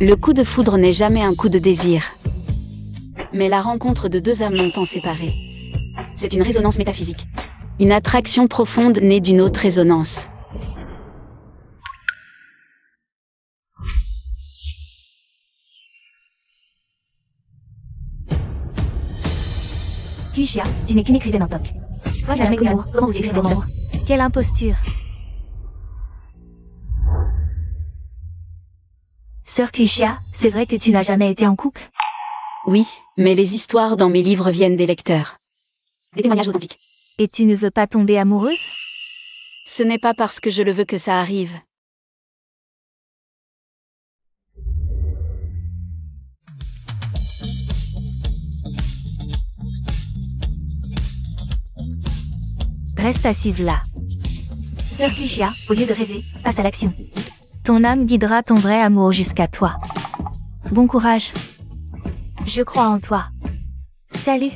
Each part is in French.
Le coup de foudre n'est jamais un coup de désir, mais la rencontre de deux âmes longtemps séparées. C'est une résonance métaphysique. Une attraction profonde née d'une autre résonance. Kuishia, tu n'es qu'une écrivaine en toc. Toi, je n'as jamais connu l'amour. Comment vous écrire l'amour? Quelle imposture. Sœur Kuishia, c'est vrai que tu n'as jamais été en couple? Oui, mais les histoires dans mes livres viennent des lecteurs. Des témoignages authentiques. Et tu ne veux pas tomber amoureuse? Ce n'est pas parce que je le veux que ça arrive. Reste assise là. Sœur Kuishia, au lieu de rêver, passe à l'action. Ton âme guidera ton vrai amour jusqu'à toi. Bon courage. Je crois en toi. Salut.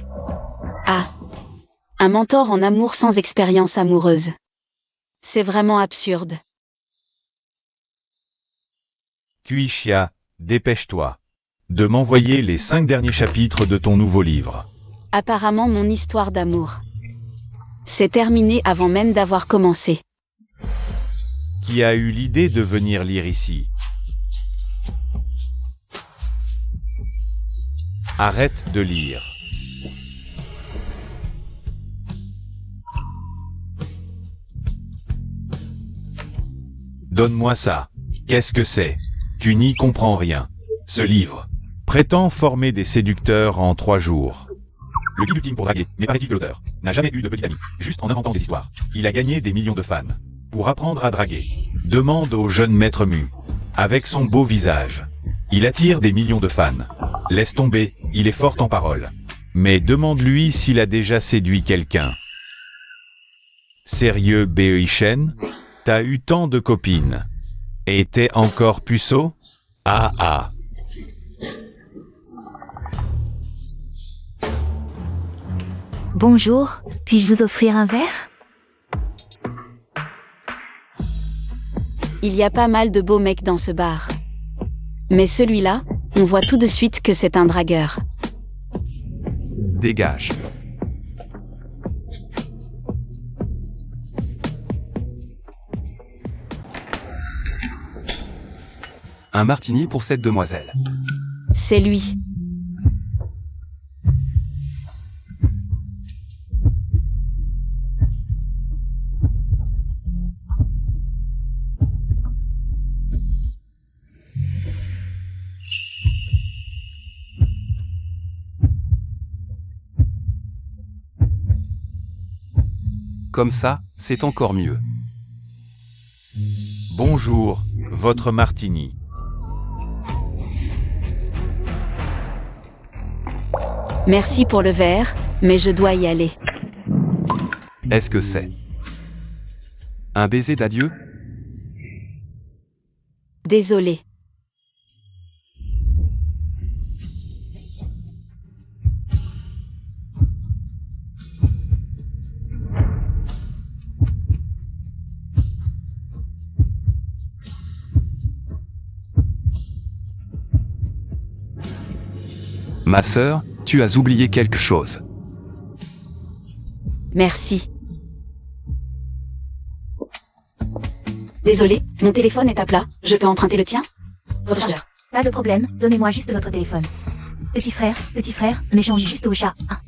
Ah. Un mentor en amour sans expérience amoureuse. C'est vraiment absurde. Kuishia, dépêche-toi de m'envoyer les 5 derniers chapitres de ton nouveau livre. Apparemment mon histoire d'amour s'est terminée avant même d'avoir commencé. Qui a eu l'idée de venir lire ici? Arrête de lire. Donne-moi ça. Qu'est-ce que c'est? Tu n'y comprends rien. Ce livre prétend former des séducteurs en 3 jours. Le guide ultime pour draguer, mais paraît-il que l'auteur n'a jamais eu de petit ami, juste en inventant des histoires. Il a gagné des millions de fans. Pour apprendre à draguer, demande au jeune maître Mu. Avec son beau visage, il attire des millions de fans. Laisse tomber, il est fort en parole. Mais demande-lui s'il a déjà séduit quelqu'un. Sérieux Beishen? T'as eu tant de copines. Et t'es encore puceau? Ah ah. Bonjour, puis-je vous offrir un verre? Il y a pas mal de beaux mecs dans ce bar. Mais celui-là, on voit tout de suite que c'est un dragueur. Dégage. Un martini pour cette demoiselle. C'est lui. Comme ça, c'est encore mieux. Bonjour, votre martini. Merci pour le verre, mais je dois y aller. Est-ce que c'est un baiser d'adieu? Désolé. Ma sœur, tu as oublié quelque chose. Merci. Désolé, mon téléphone est à plat. Je peux emprunter le tien? Votre chargeur. Pas de problème, donnez-moi juste votre téléphone. Petit frère, on échange juste au chat. Ah.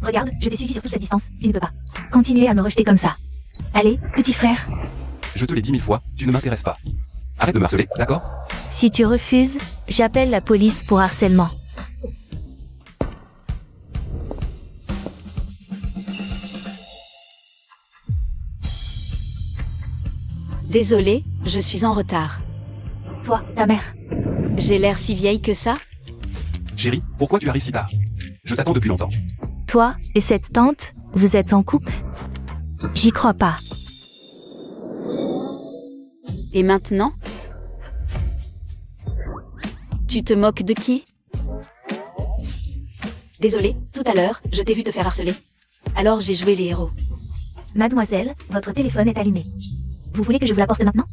Regarde, je t'ai suivi sur toute cette distance, tu ne peux pas continuer à me rejeter comme ça. Allez, petit frère. Je te l'ai dit 1000 fois, tu ne m'intéresses pas. Arrête de me harceler, d'accord? Si tu refuses, j'appelle la police pour harcèlement. Désolé, je suis en retard. Toi, ta mère. J'ai l'air si vieille que ça? Chérie, pourquoi tu arrives si tard? Je t'attends depuis longtemps. Toi et cette tante, vous êtes en couple? J'y crois pas. Et maintenant? Tu te moques de qui? Désolé, tout à l'heure, je t'ai vu te faire harceler. Alors j'ai joué les héros. Mademoiselle, votre téléphone est allumé. Vous voulez que je vous l'apporte maintenant?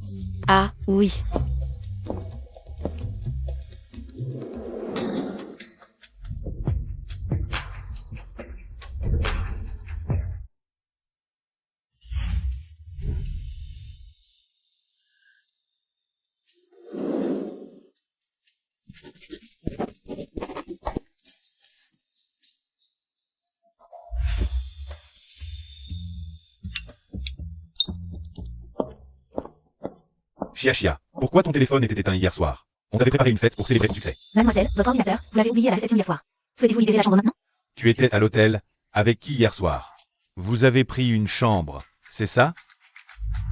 Ah, oui. Chia, pourquoi ton téléphone était éteint hier soir? On t'avait préparé une fête pour célébrer ton succès. Mademoiselle, votre ordinateur, vous l'avez oublié à la réception hier soir. Souhaitez-vous libérer la chambre maintenant? Tu étais à l'hôtel, avec qui hier soir? Vous avez pris une chambre, c'est ça?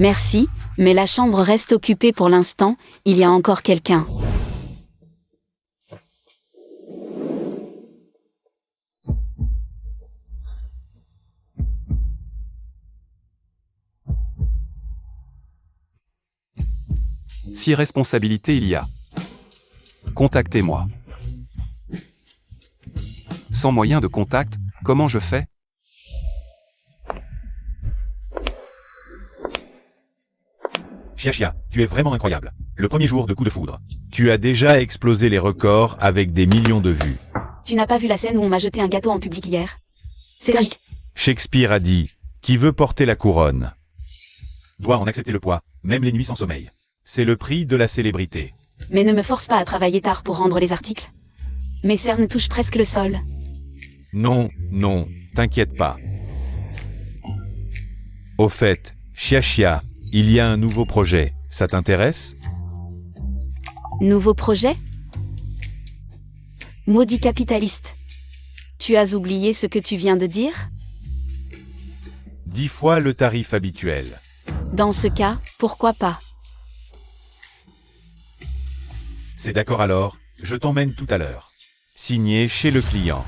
Merci, mais la chambre reste occupée pour l'instant, il y a encore quelqu'un. Si responsabilité il y a. Contactez-moi. Sans moyen de contact, comment je fais? Chia, tu es vraiment incroyable. Le premier jour de Coup de foudre. Tu as déjà explosé les records avec des millions de vues. Tu n'as pas vu la scène où on m'a jeté un gâteau en public hier? C'est tragique. Shakespeare a dit, qui veut porter la couronne doit en accepter le poids, même les nuits sans sommeil. C'est le prix de la célébrité. Mais ne me force pas à travailler tard pour rendre les articles. Mes cernes touchent presque le sol. Non, t'inquiète pas. Au fait, Chia, il y a un nouveau projet, ça t'intéresse? Nouveau projet? Maudit capitaliste. Tu as oublié ce que tu viens de dire? 10 fois le tarif habituel. Dans ce cas, pourquoi pas? C'est d'accord alors, je t'emmène tout à l'heure. Signé chez le client.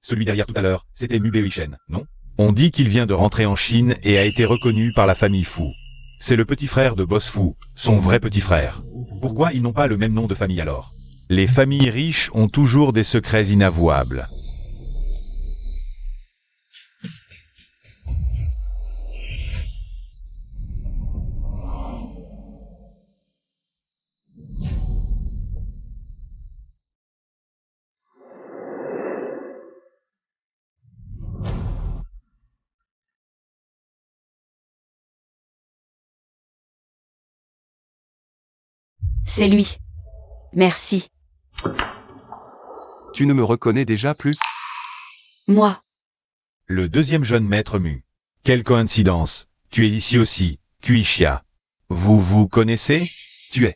Celui derrière tout à l'heure, c'était Mu Beoishen, non? On dit qu'il vient de rentrer en Chine et a été reconnu par la famille Fu. C'est le petit frère de Boss Fu, son vrai petit frère. Pourquoi ils n'ont pas le même nom de famille alors? Les familles riches ont toujours des secrets inavouables. C'est lui. Merci. Tu ne me reconnais déjà plus? Moi. Le deuxième jeune maître Mu. Quelle coïncidence, tu es ici aussi, Chia. Vous vous connaissez? Tu es.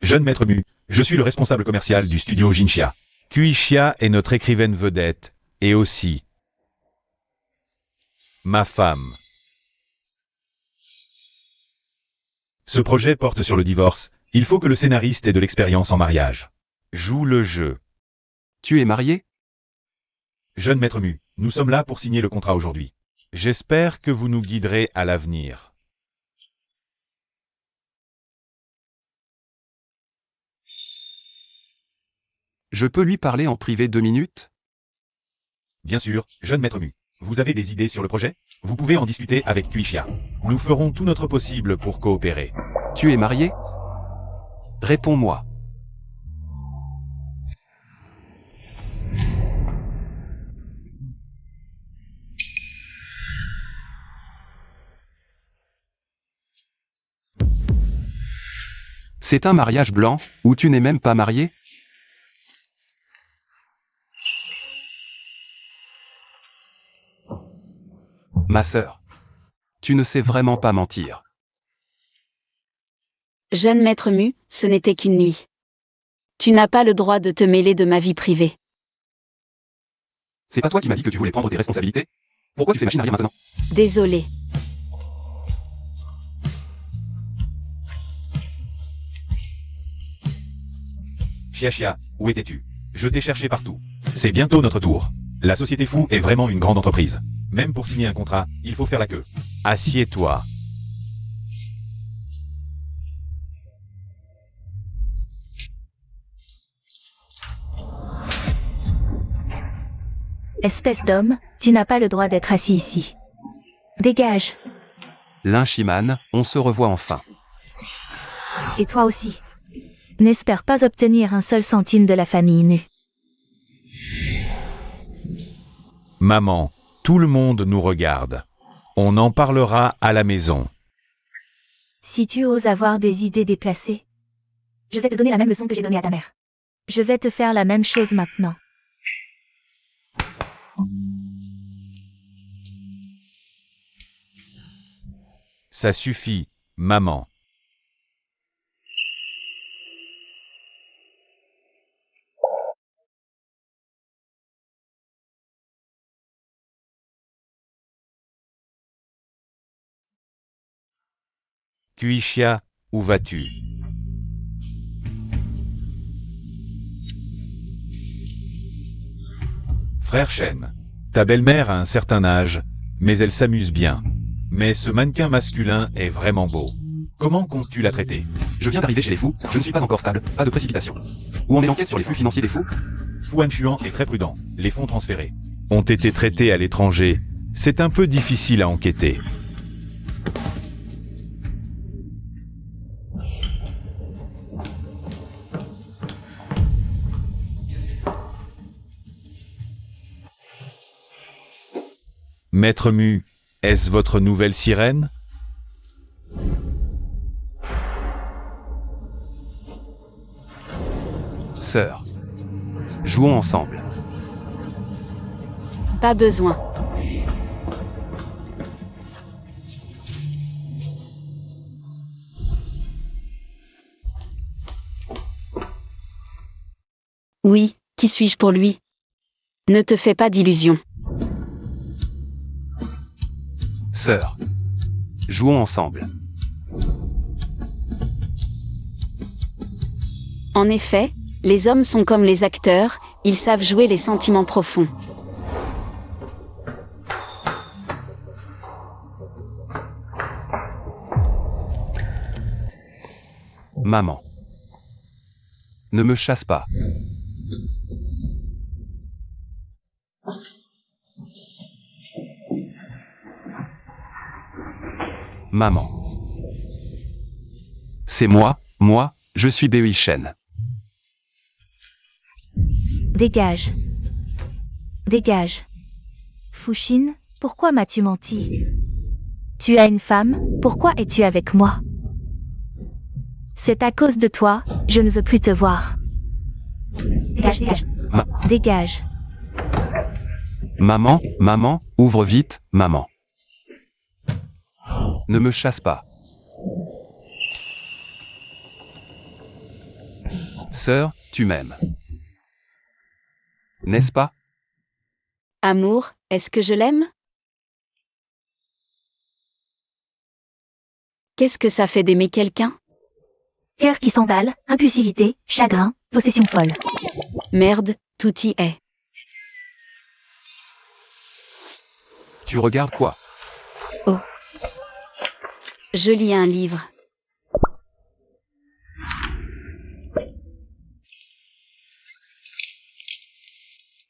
Jeune maître Mu, je suis le responsable commercial du studio Jinxia. Chia est notre écrivaine vedette, et aussi ma femme. Ce projet porte sur le divorce, il faut que le scénariste ait de l'expérience en mariage. Joue le jeu. Tu es marié? Jeune maître Mu, nous sommes là pour signer le contrat aujourd'hui. J'espère que vous nous guiderez à l'avenir. Je peux lui parler en privé 2 minutes? Bien sûr, jeune maître Mu. Vous avez des idées sur le projet? Vous pouvez en discuter avec Chia. Nous ferons tout notre possible pour coopérer. Tu es marié? Réponds-moi. C'est un mariage blanc, ou tu n'es même pas marié? Ma sœur. Tu ne sais vraiment pas mentir. Jeune maître Mu, ce n'était qu'une nuit. Tu n'as pas le droit de te mêler de ma vie privée. C'est pas toi qui m'as dit que tu voulais prendre tes responsabilités? Pourquoi tu fais machine arrière maintenant? Désolé. Chia, où étais-tu? Je t'ai cherché partout. C'est bientôt notre tour. La société Fu est vraiment une grande entreprise. Même pour signer un contrat, il faut faire la queue. Assieds-toi. Espèce d'homme, tu n'as pas le droit d'être assis ici. Dégage. Lynchiman, on se revoit enfin. Et toi aussi. N'espère pas obtenir un seul centime de la famille Mu. Maman, tout le monde nous regarde. On en parlera à la maison. Si tu oses avoir des idées déplacées, je vais te donner la même leçon que j'ai donnée à ta mère. Je vais te faire la même chose maintenant. Ça suffit, maman. Kuishia, où vas-tu? Frère Shen, ta belle-mère a un certain âge, mais elle s'amuse bien. Mais ce mannequin masculin est vraiment beau. Comment comptes-tu la traiter? Je viens d'arriver chez les fous, je ne suis pas encore stable, pas de précipitation. Où en est l'enquête sur les flux financiers des fous? Fuan Chuan est très prudent. Les fonds transférés ont été traités à l'étranger. C'est un peu difficile à enquêter. Maître Mu, est-ce votre nouvelle sirène? Sœur. Jouons ensemble. Pas besoin. Oui, qui suis-je pour lui? Ne te fais pas d'illusions. Sœur. Jouons ensemble. En effet, les hommes sont comme les acteurs, ils savent jouer les sentiments profonds. Maman. Ne me chasse pas. Maman. C'est moi, je suis Bei Shen. Dégage. Dégage. Fuxin, pourquoi m'as-tu menti? Tu as une femme, pourquoi es-tu avec moi? C'est à cause de toi, je ne veux plus te voir. Dégage, dégage. Dégage. Maman, ouvre vite, maman. Ne me chasse pas. Sœur, tu m'aimes. N'est-ce pas? Amour, est-ce que je l'aime? Qu'est-ce que ça fait d'aimer quelqu'un? Cœur qui s'emballe, impulsivité, chagrin, possession folle. Merde, tout y est. Tu regardes quoi? Oh. Je lis un livre.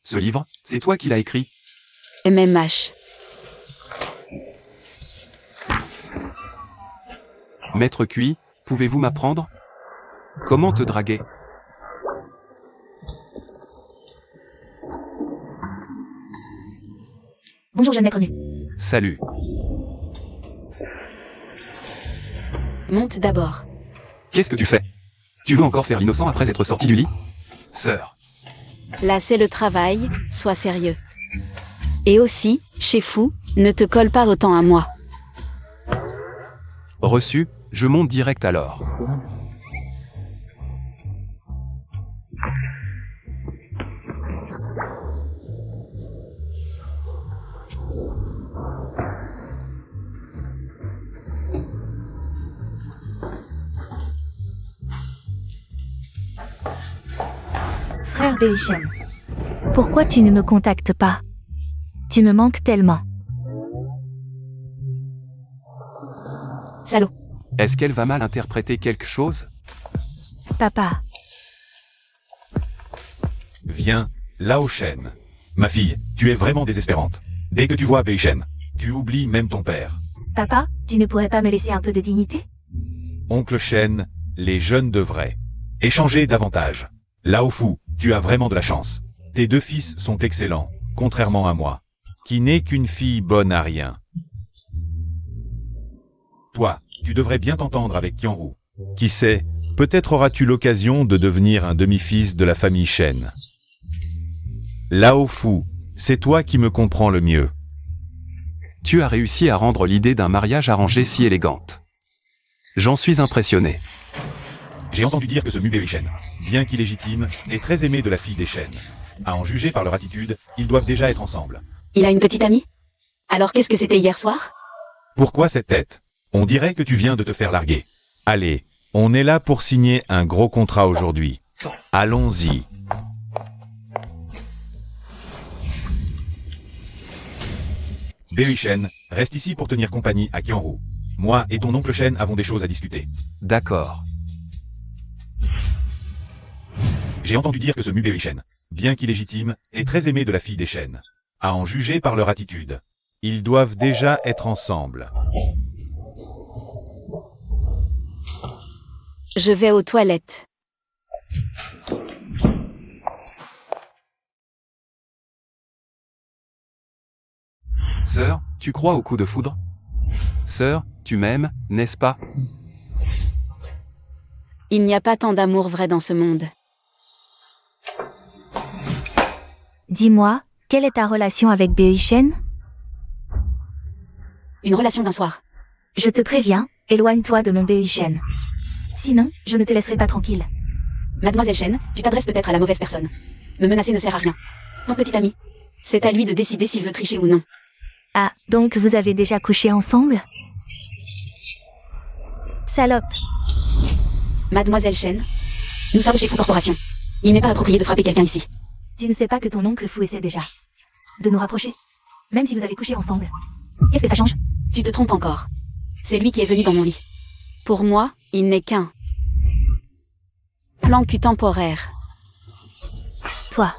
Ce livre, c'est toi qui l'as écrit? MMH. Maître Cui, pouvez-vous m'apprendre? Comment te draguer? Bonjour jeune maître nu. Salut. Monte d'abord. Qu'est-ce que tu fais? Tu veux encore faire l'innocent après être sorti du lit? Sœur. Là c'est le travail, sois sérieux. Et aussi, chez Fou, ne te colle pas autant à moi. Reçu, je monte direct alors. Frère Bei Shen. Pourquoi tu ne me contactes pas? Tu me manques tellement. Salaud. Est-ce qu'elle va mal interpréter quelque chose? Papa. Viens, Lao Shen. Ma fille, tu es vraiment désespérante. Dès que tu vois Bei Shen, tu oublies même ton père. Papa, tu ne pourrais pas me laisser un peu de dignité? Oncle Shen, les jeunes devraient échanger davantage. Lao Fu, tu as vraiment de la chance. Tes deux fils sont excellents, contrairement à moi, qui n'est qu'une fille bonne à rien. Toi, tu devrais bien t'entendre avec Qianru. Qui sait, peut-être auras-tu l'occasion de devenir un demi-fils de la famille Shen. Lao Fu, c'est toi qui me comprends le mieux. Tu as réussi à rendre l'idée d'un mariage arrangé si élégante. J'en suis impressionné. J'ai entendu dire que ce Mubei Shen, bien qu'illégitime, est très aimé de la fille des Shen. À en juger par leur attitude, ils doivent déjà être ensemble. Il a une petite amie? Alors qu'est-ce que c'était hier soir? Pourquoi cette tête? On dirait que tu viens de te faire larguer. Allez, on est là pour signer un gros contrat aujourd'hui. Allons-y. Bei Shen, reste ici pour tenir compagnie à Qianru. Moi et ton oncle Shen avons des choses à discuter. D'accord. J'ai entendu dire que ce Mubei Shen, bien qu'illégitime, est très aimé de la fille des Shen. À en juger par leur attitude. Ils doivent déjà être ensemble. Je vais aux toilettes. Sœur, tu crois au coup de foudre? Sœur, tu m'aimes, n'est-ce pas? Il n'y a pas tant d'amour vrai dans ce monde. Dis-moi, quelle est ta relation avec Bei Shen? Une relation d'un soir. Je te préviens, éloigne-toi de mon Bei Shen. Sinon, je ne te laisserai pas tranquille. Mademoiselle Shen, tu t'adresses peut-être à la mauvaise personne. Me menacer ne sert à rien. Ton petit ami. C'est à lui de décider s'il veut tricher ou non. Ah, donc vous avez déjà couché ensemble? Salope. Mademoiselle Shen, nous sommes chez Fu Corporation. Il n'est pas approprié de frapper quelqu'un ici. Tu ne sais pas que ton oncle Fu essaie déjà de nous rapprocher, même si vous avez couché ensemble. Qu'est-ce que ça change? Tu te trompes encore. C'est lui qui est venu dans mon lit. Pour moi, il n'est qu'un plan cul temporaire. Toi.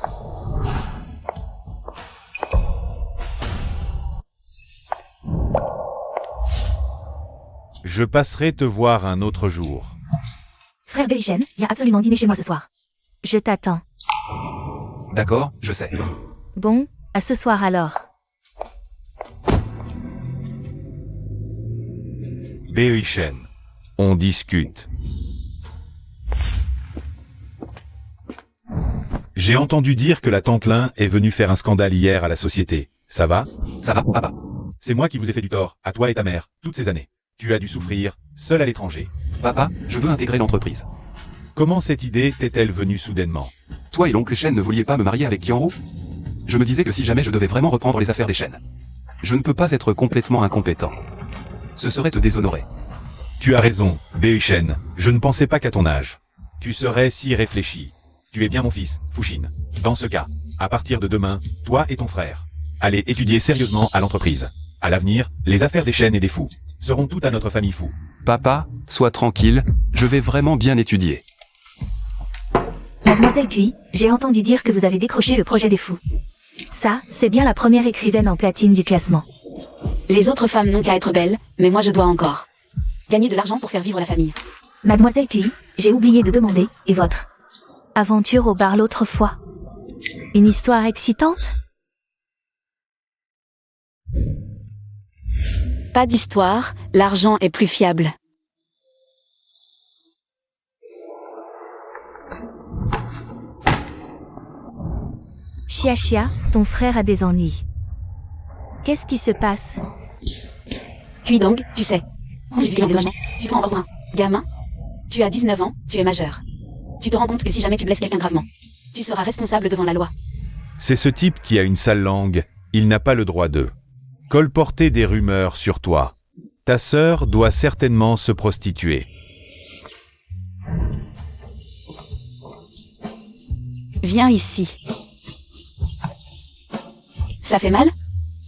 Je passerai te voir un autre jour. Frère Bei Shen, viens absolument dîner chez moi ce soir. Je t'attends. D'accord, je sais. Bon, à ce soir alors. Bei Shen. On discute. J'ai entendu dire que la tante Lin est venue faire un scandale hier à la société. Ça va? Ça va, papa? C'est moi qui vous ai fait du tort, à toi et ta mère, toutes ces années. Tu as dû souffrir, seul à l'étranger. Papa, je veux intégrer l'entreprise. Comment cette idée t'est-elle venue soudainement? Toi et l'oncle Shen ne vouliez pas me marier avec Qianru? Je me disais que si jamais je devais vraiment reprendre les affaires des Shen, je ne peux pas être complètement incompétent. Ce serait te déshonorer. Tu as raison, Bei Shen, je ne pensais pas qu'à ton âge. Tu serais si réfléchi. Tu es bien mon fils, Fuxin. Dans ce cas, à partir de demain, toi et ton frère, allez étudier sérieusement à l'entreprise. À l'avenir, les affaires des Shen et des Fu seront toutes à notre famille Fu. Papa, sois tranquille, je vais vraiment bien étudier. Mademoiselle Cui, j'ai entendu dire que vous avez décroché le projet des fous. Ça, c'est bien la première écrivaine en platine du classement. Les autres femmes n'ont qu'à être belles, mais moi je dois encore gagner de l'argent pour faire vivre la famille. Mademoiselle Cui, j'ai oublié de demander, et votre aventure au bar l'autre fois? Une histoire excitante? Pas d'histoire, l'argent est plus fiable. Chia Chia, ton frère a des ennuis. Qu'est-ce qui se passe? Puis donc, tu sais. J'ai du dédommagement. Tu te rends encore un gamin? Tu as 19 ans, tu es majeur. Tu te rends compte que si jamais tu blesses quelqu'un gravement, tu seras responsable devant la loi. C'est ce type qui a une sale langue, il n'a pas le droit de colporter des rumeurs sur toi. Ta sœur doit certainement se prostituer. Viens ici. Ça fait mal?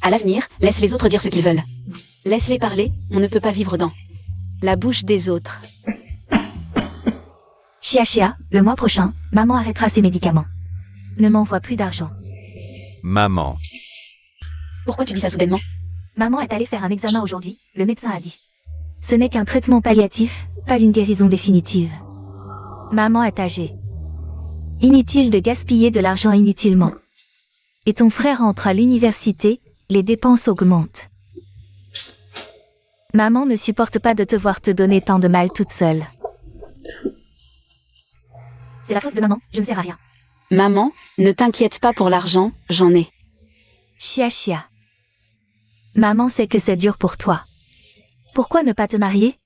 À l'avenir, laisse les autres dire ce qu'ils veulent. Laisse-les parler, on ne peut pas vivre dans la bouche des autres. Chia Chia, le mois prochain, maman arrêtera ses médicaments. Ne m'envoie plus d'argent. Maman. Pourquoi tu dis ça soudainement? Maman est allée faire un examen aujourd'hui, le médecin a dit. Ce n'est qu'un traitement palliatif, pas une guérison définitive. Maman est âgée. Inutile de gaspiller de l'argent inutilement. Et ton frère entre à l'université, les dépenses augmentent. Maman ne supporte pas de te voir te donner tant de mal toute seule. C'est la faute de maman, je ne sers à rien. Maman, ne t'inquiète pas pour l'argent, j'en ai. Chia chia. Maman sait que c'est dur pour toi. Pourquoi ne pas te marier?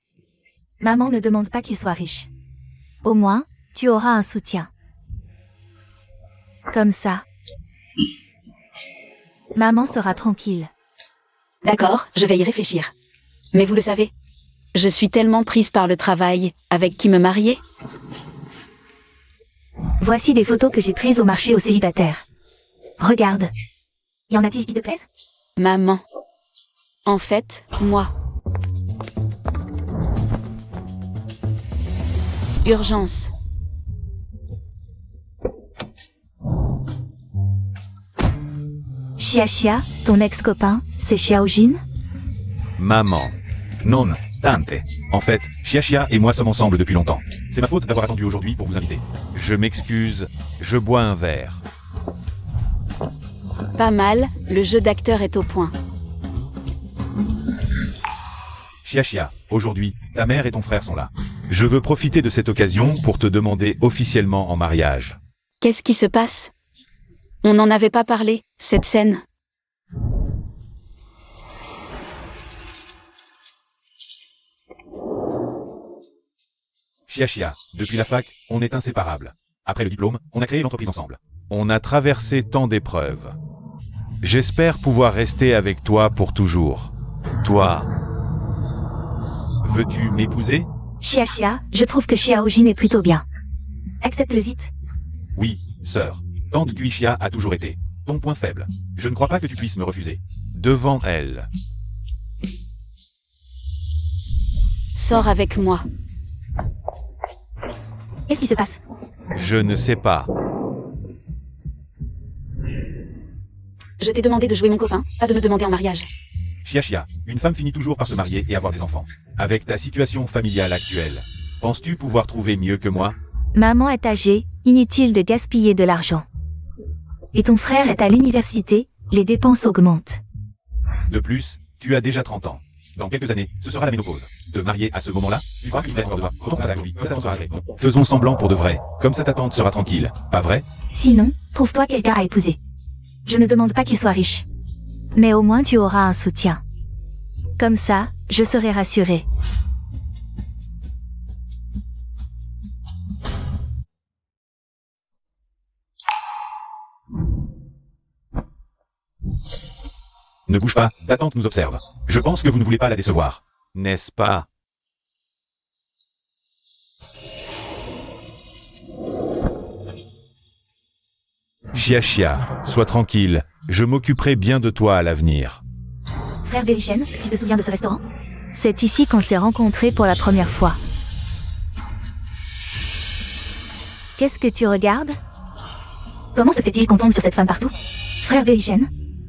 Maman ne demande pas qu'il soit riche. Au moins, tu auras un soutien. Comme ça. Maman sera tranquille. D'accord, je vais y réfléchir. Mais vous le savez, je suis tellement prise par le travail, avec qui me marier? Voici des photos que j'ai prises au marché aux célibataires. Regarde. Y en a-t-il qui te plaisent? Maman. En fait, moi. Urgence. Chia chia, ton ex-copain, c'est Xiaojin? Maman. Non, tante. En fait, Chia et moi sommes ensemble depuis longtemps. C'est ma faute d'avoir attendu aujourd'hui pour vous inviter. Je m'excuse, je bois un verre. Pas mal, le jeu d'acteur est au point. Chia, aujourd'hui, ta mère et ton frère sont là. Je veux profiter de cette occasion pour te demander officiellement en mariage. Qu'est-ce qui se passe? On n'en avait pas parlé, cette scène. Chia, depuis la fac, on est inséparables. Après le diplôme, on a créé l'entreprise ensemble. On a traversé tant d'épreuves. J'espère pouvoir rester avec toi pour toujours. Toi, veux-tu m'épouser? Chia chia, je trouve que Xiaojin est plutôt bien. Accepte-le vite. Oui, sœur. Tante Kuishia a toujours été ton point faible. Je ne crois pas que tu puisses me refuser. Devant elle. Sors avec moi. Qu'est-ce qui se passe? Je ne sais pas. Je t'ai demandé de jouer mon copain, pas de me demander en mariage. Chia, une femme finit toujours par se marier et avoir des enfants. Avec ta situation familiale actuelle, penses-tu pouvoir trouver mieux que moi? Maman est âgée, inutile de gaspiller de l'argent. Et ton frère est à l'université, les dépenses augmentent. De plus, tu as déjà 30 ans. Dans quelques années, ce sera la ménopause. Te marier à ce moment-là, tu crois que tu vas être de toi. Autant faire ça aujourd'hui, que ça t'en sera fait. Faisons semblant pour de vrai. Comme ça ta tante sera tranquille, pas vrai? Sinon, trouve-toi quelqu'un à épouser. Je ne demande pas qu'il soit riche. Mais au moins tu auras un soutien. Comme ça, je serai rassurée. Ne bouge pas, ta tante nous observe. Je pense que vous ne voulez pas la décevoir. N'est-ce pas? Chia, sois tranquille. Je m'occuperai bien de toi à l'avenir. Frère Belichen, tu te souviens de ce restaurant? C'est ici qu'on s'est rencontrés pour la première fois. Qu'est-ce que tu regardes? Comment se fait-il qu'on tombe sur cette femme partout? Frère Belichen,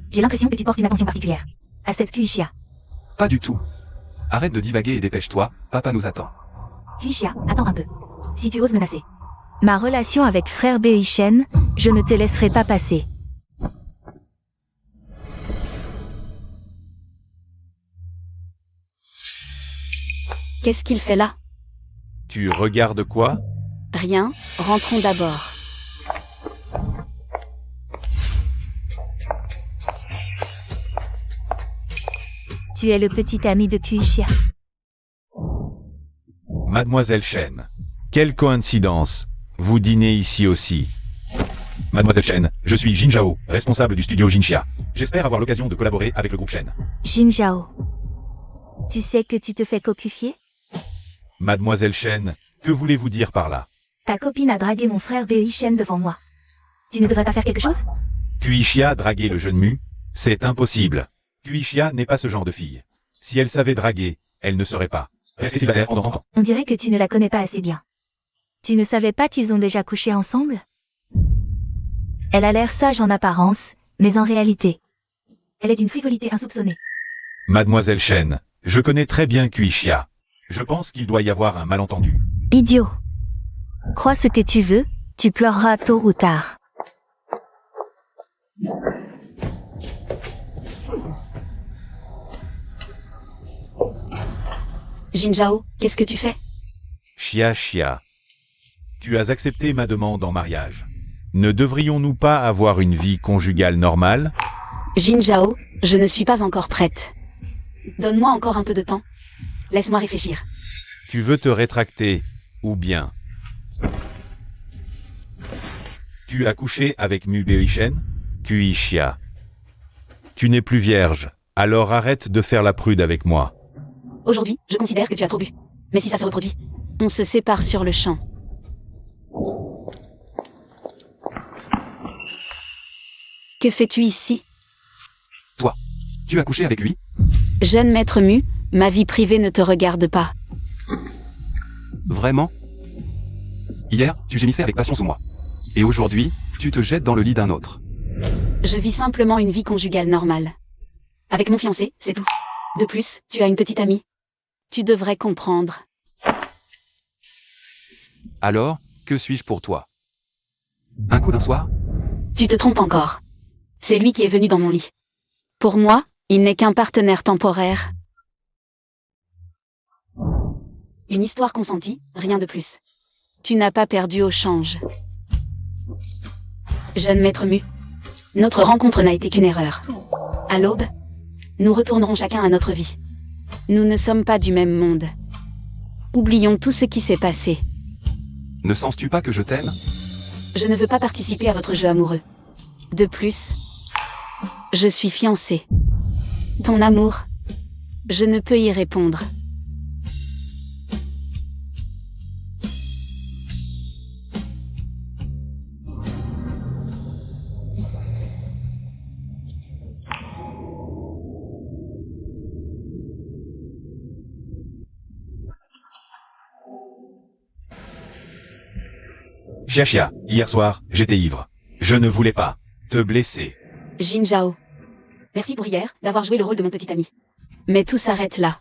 j'ai l'impression que tu portes une attention particulière à cette Kuishia. Pas du tout. Arrête de divaguer et dépêche-toi, papa nous attend. Kuishia, attends un peu. Si tu oses menacer ma relation avec frère Belichen, je ne te laisserai pas passer. Qu'est-ce qu'il fait là? Tu regardes quoi? Rien, rentrons d'abord. Tu es le petit ami de Kuishia. Mademoiselle Chen. Quelle coïncidence. Vous dînez ici aussi. Mademoiselle Chen, je suis Jin Zhao, responsable du studio Jinxia. J'espère avoir l'occasion de collaborer avec le groupe Chen. Jin Zhao. Tu sais que tu te fais cocufier? Mademoiselle Chen, que voulez-vous dire par là? Ta copine a dragué mon frère Belichen devant moi. Tu ne devrais pas faire quelque chose? Kuishia draguer le jeune mu? C'est impossible. Kuishia n'est pas ce genre de fille. Si elle savait draguer, elle ne serait pas restée célibataire pendant 30 ans. On dirait que tu ne la connais pas assez bien. Tu ne savais pas qu'ils ont déjà couché ensemble? Elle a l'air sage en apparence, mais en réalité, elle est d'une frivolité insoupçonnée. Mademoiselle Chen, je connais très bien Kuishia. Je pense qu'il doit y avoir un malentendu. Idiot. Crois ce que tu veux, tu pleureras tôt ou tard. Jin Zhao, qu'est-ce que tu fais? Chia. Tu as accepté ma demande en mariage. Ne devrions-nous pas avoir une vie conjugale normale? Jin Zhao, je ne suis pas encore prête. Donne-moi encore un peu de temps. Laisse-moi réfléchir. Tu veux te rétracter, ou bien? Tu as couché avec Mu Beishen? Kuishia. Tu n'es plus vierge, alors arrête de faire la prude avec moi. Aujourd'hui, je considère que tu as trop bu. Mais si ça se reproduit, on se sépare sur le champ. Que fais-tu ici? Toi, tu as couché avec lui? Jeune maître Mu, ma vie privée ne te regarde pas. Vraiment? Hier, tu gémissais avec passion sous moi. Et aujourd'hui, tu te jettes dans le lit d'un autre. Je vis simplement une vie conjugale normale. Avec mon fiancé, c'est tout. De plus, tu as une petite amie. Tu devrais comprendre. Alors, que suis-je pour toi? Un coup d'un soir? Tu te trompes encore. C'est lui qui est venu dans mon lit. Pour moi, il n'est qu'un partenaire temporaire. Une histoire consentie, rien de plus. Tu n'as pas perdu au change. Jeune maître Mu, notre rencontre n'a été qu'une erreur. À l'aube, nous retournerons chacun à notre vie. Nous ne sommes pas du même monde. Oublions tout ce qui s'est passé. Ne sens-tu pas que je t'aime? Je ne veux pas participer à votre jeu amoureux. De plus, je suis fiancée. Ton amour, je ne peux y répondre. Xiaxia, hier soir, j'étais ivre. Je ne voulais pas te blesser. Jin Zhao. Merci pour hier, d'avoir joué le rôle de mon petit ami. Mais tout s'arrête là.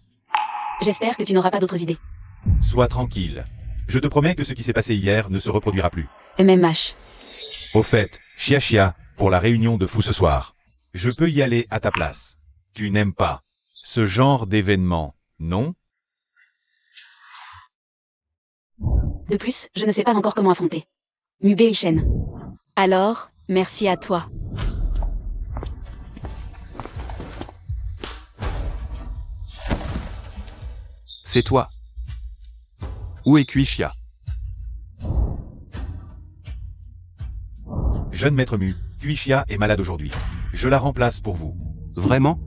J'espère que tu n'auras pas d'autres idées. Sois tranquille. Je te promets que ce qui s'est passé hier ne se reproduira plus. MMH. Au fait, Xiaxia, pour la réunion de fous ce soir. Je peux y aller à ta place. Tu n'aimes pas ce genre d'événement, non? De plus, je ne sais pas encore comment affronter Mu Beishen. Alors, merci à toi. C'est toi. Où est Kuishia? Jeune maître Mu, Kuishia est malade aujourd'hui. Je la remplace pour vous. Vraiment?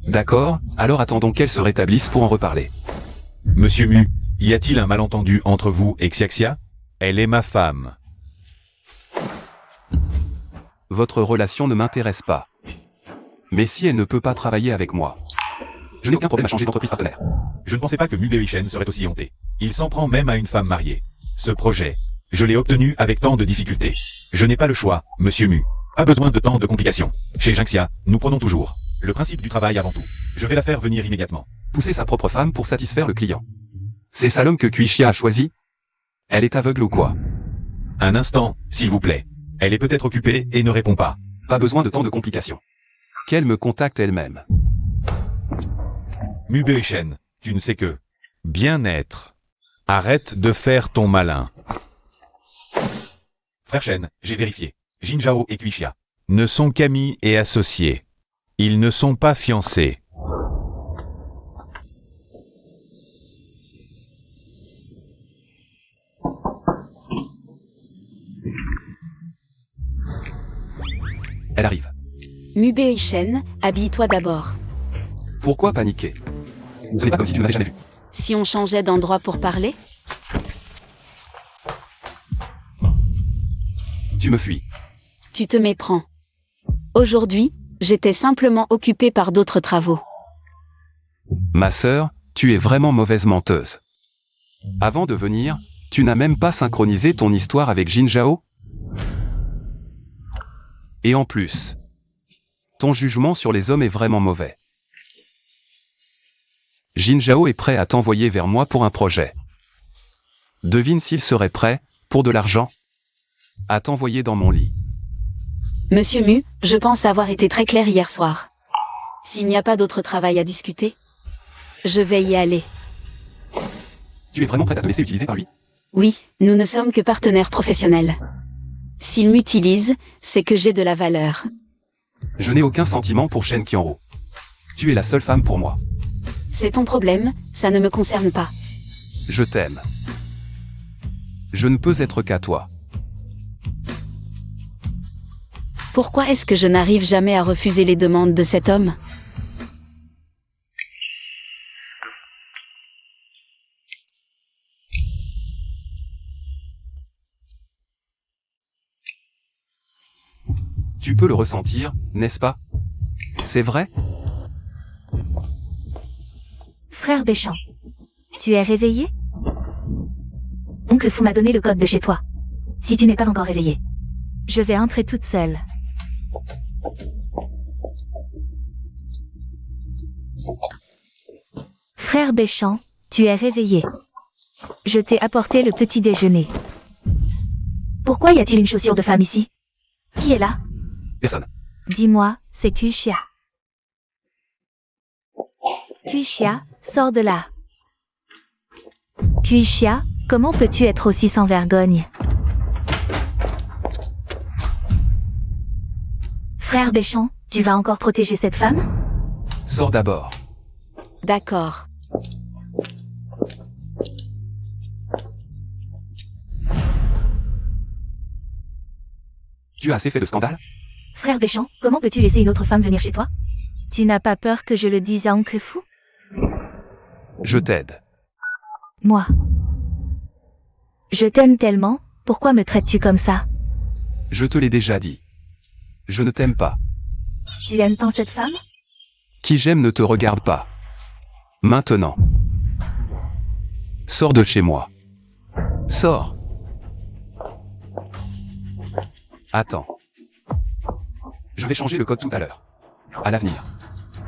D'accord, alors attendons qu'elle se rétablisse pour en reparler. Monsieur Mu, y a-t-il un malentendu entre vous et Xiaxia? Elle est ma femme. Votre relation ne m'intéresse pas. Mais si elle ne peut pas travailler avec moi, je n'ai aucun problème à changer d'entreprise partenaire. Je ne pensais pas que Mu Beishen serait aussi honté. Il s'en prend même à une femme mariée. Ce projet, je l'ai obtenu avec tant de difficultés. Je n'ai pas le choix, monsieur Mu. Pas besoin de tant de complications. Chez Jinxia, nous prenons toujours le principe du travail avant tout. Je vais la faire venir immédiatement. Pousser sa propre femme pour satisfaire le client. C'est ça l'homme que Kuishia a choisi? Elle est aveugle ou quoi? Un instant, s'il vous plaît. Elle est peut-être occupée et ne répond pas. Pas besoin de tant de complications. Qu'elle me contacte elle-même. Mu Beishen, tu ne sais que bien-être. Arrête de faire ton malin. Frère Shen, j'ai vérifié. Jin Zhao et Kuishia ne sont qu'amis et associés. Ils ne sont pas fiancés. Elle arrive. Mu Beishen, habille-toi d'abord. Pourquoi paniquer? Ce n'est pas comme si tu ne m'avais jamais vu. Si on changeait d'endroit pour parler? Tu me fuis. Tu te méprends. Aujourd'hui, j'étais simplement occupée par d'autres travaux. Ma sœur, tu es vraiment mauvaise menteuse. Avant de venir, tu n'as même pas synchronisé ton histoire avec Jin Zhao? Et en plus, ton jugement sur les hommes est vraiment mauvais. Jin Zhao est prêt à t'envoyer vers moi pour un projet. Devine s'il serait prêt, pour de l'argent, à t'envoyer dans mon lit. Monsieur Mu, je pense avoir été très clair hier soir. S'il n'y a pas d'autre travail à discuter, je vais y aller. Tu es vraiment prête à te laisser utiliser par lui? Oui, nous ne sommes que partenaires professionnels. S'il m'utilise, c'est que j'ai de la valeur. Je n'ai aucun sentiment pour Shen Qianru. Tu es la seule femme pour moi. C'est ton problème, ça ne me concerne pas. Je t'aime. Je ne peux être qu'à toi. Pourquoi est-ce que je n'arrive jamais à refuser les demandes de cet homme? Tu peux le ressentir, n'est-ce pas? C'est vrai? Frère Béchamp. Tu es réveillé? Oncle Fou m'a donné le code de chez toi. Si tu n'es pas encore réveillé, je vais entrer toute seule. Frère Béchamp, tu es réveillé. Je t'ai apporté le petit déjeuner. Pourquoi y a-t-il une chaussure de femme ici? Qui est là? Personne. Dis-moi, c'est Kuxia. Kuxia, sors de là. Kuxia, comment peux-tu être aussi sans vergogne? Frère Béchamp, tu vas encore protéger cette femme? Sors d'abord. D'accord. Tu as assez fait de scandale? Frère Béchamp, comment peux-tu laisser une autre femme venir chez toi? Tu n'as pas peur que je le dise à Oncle Fou? Je t'aide. Moi. Je t'aime tellement, pourquoi me traites-tu comme ça? Je te l'ai déjà dit. Je ne t'aime pas. Tu aimes tant cette femme? Qui j'aime ne te regarde pas. Maintenant. Sors de chez moi. Sors. Attends. Je vais changer le code tout à l'heure. À l'avenir.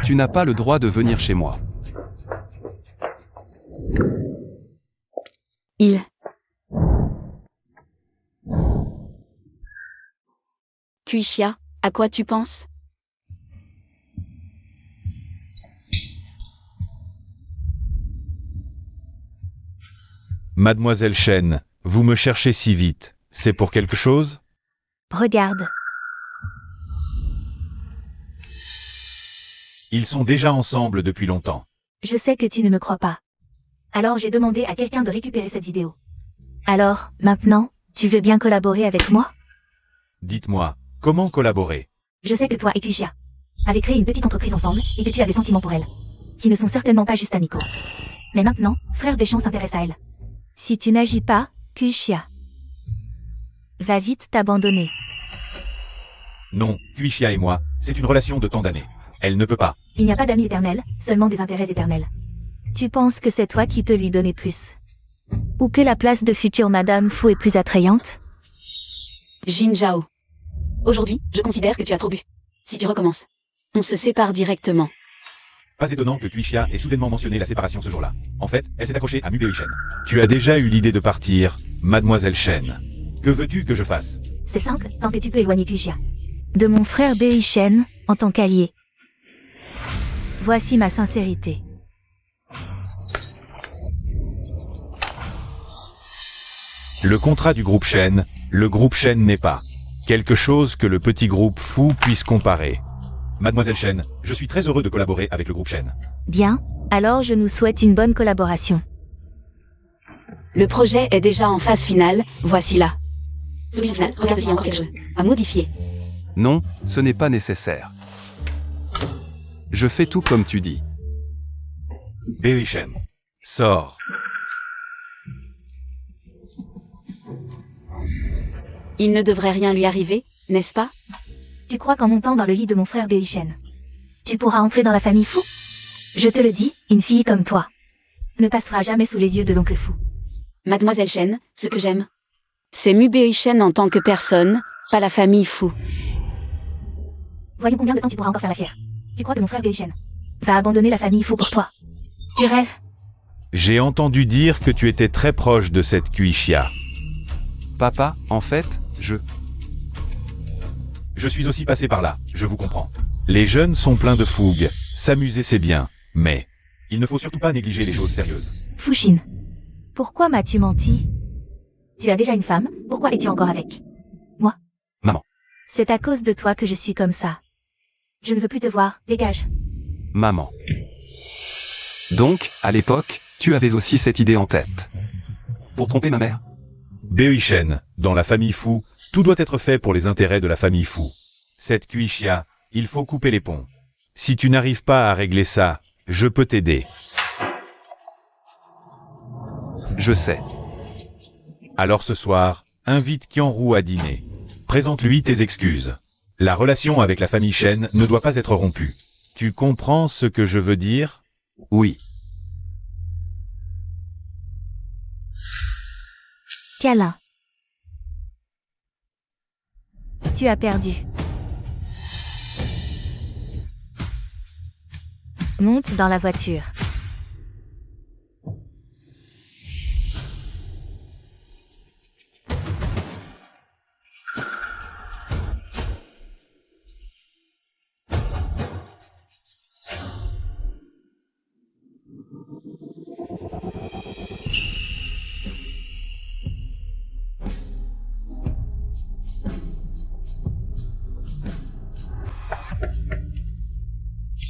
Tu n'as pas le droit de venir chez moi. Il. Kuixia, à quoi tu penses? Mademoiselle Shen, vous me cherchez si vite, c'est pour quelque chose? Regarde. Ils sont déjà ensemble depuis longtemps. Je sais que tu ne me crois pas. Alors j'ai demandé à quelqu'un de récupérer cette vidéo. Alors, maintenant, tu veux bien collaborer avec moi? Dites-moi, comment collaborer? Je sais que toi et Kuxia avez créé une petite entreprise ensemble et que tu as des sentiments pour elle, qui ne sont certainement pas juste amicaux. Mais maintenant, frère Béchamp s'intéresse à elle. Si tu n'agis pas, Kuxia va vite t'abandonner. Non, Kuixia et moi, c'est une relation de tant d'années. Elle ne peut pas. Il n'y a pas d'amis éternels, seulement des intérêts éternels. Tu penses que c'est toi qui peux lui donner plus? Ou que la place de future Madame Fou est plus attrayante? Jin Zhao. Aujourd'hui, je considère que tu as trop bu. Si tu recommences, on se sépare directement. Pas étonnant que Kuixia ait soudainement mentionné la séparation ce jour-là. En fait, elle s'est accrochée à Mubei Shen. Tu as déjà eu l'idée de partir, Mademoiselle Shen. Que veux-tu que je fasse? C'est simple, tant que tu peux éloigner Kuxia de mon frère Bei-Shen, en tant qu'allié. Voici ma sincérité. Le contrat du groupe Shen, le groupe Shen n'est pas quelque chose que le petit groupe Fou puisse comparer. Mademoiselle Shen, je suis très heureux de collaborer avec le groupe Shen. Bien, alors je nous souhaite une bonne collaboration. Le projet est déjà en phase finale, voici là. Solution finale, regarde s'il y a encore quelque chose à modifier. Non, ce n'est pas nécessaire. Je fais tout comme tu dis. Bei Shen. Sors. Il ne devrait rien lui arriver, n'est-ce pas? Tu crois qu'en montant dans le lit de mon frère Bei-Shen, tu pourras entrer dans la famille Fou? Je te le dis, une fille comme toi ne passera jamais sous les yeux de l'oncle Fou. Mademoiselle Shen, ce que j'aime, c'est Mubei Shen en tant que personne, pas la famille Fou. Voyons combien de temps tu pourras encore faire la fière. Tu crois que mon frère Bei-Shen va abandonner la famille Fou pour toi? Tu rêves? J'ai entendu dire que tu étais très proche de cette Kuixia. Papa, en fait, Je suis aussi passé par là, je vous comprends. Les jeunes sont pleins de fougue, s'amuser c'est bien, mais il ne faut surtout pas négliger les choses sérieuses. Fuxin, pourquoi m'as-tu menti? Tu as déjà une femme, pourquoi es-tu encore avec moi? Maman. C'est à cause de toi que je suis comme ça. Je ne veux plus te voir, dégage. Maman. Donc, à l'époque, tu avais aussi cette idée en tête. Pour tromper ma mère? Beoishen, dans la famille Fu, tout doit être fait pour les intérêts de la famille Fu. Cette Kuishia, il faut couper les ponts. Si tu n'arrives pas à régler ça, je peux t'aider. Je sais. Alors ce soir, invite Qianru à dîner. Présente-lui tes excuses. La relation avec la famille Shen ne doit pas être rompue. Tu comprends ce que je veux dire? Oui. Câlin. Tu as perdu. Monte dans la voiture.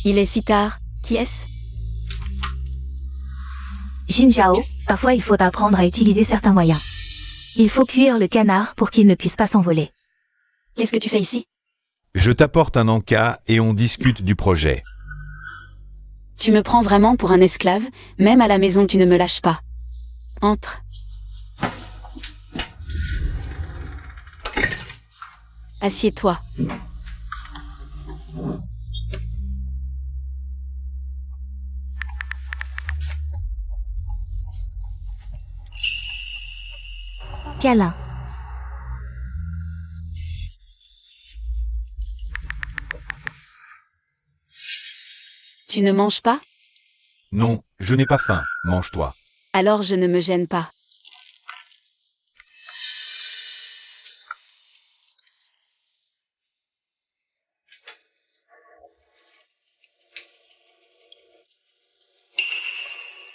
Il est si tard, qui est-ce? Jin Zhao, parfois il faut apprendre à utiliser certains moyens. Il faut cuire le canard pour qu'il ne puisse pas s'envoler. Qu'est-ce que tu fais ici? Je t'apporte un encas et on discute du projet. Tu me prends vraiment pour un esclave, même à la maison tu ne me lâches pas. Entre. Assieds-toi. Câlin. Tu ne manges pas? Non, je n'ai pas faim, mange-toi. Alors je ne me gêne pas.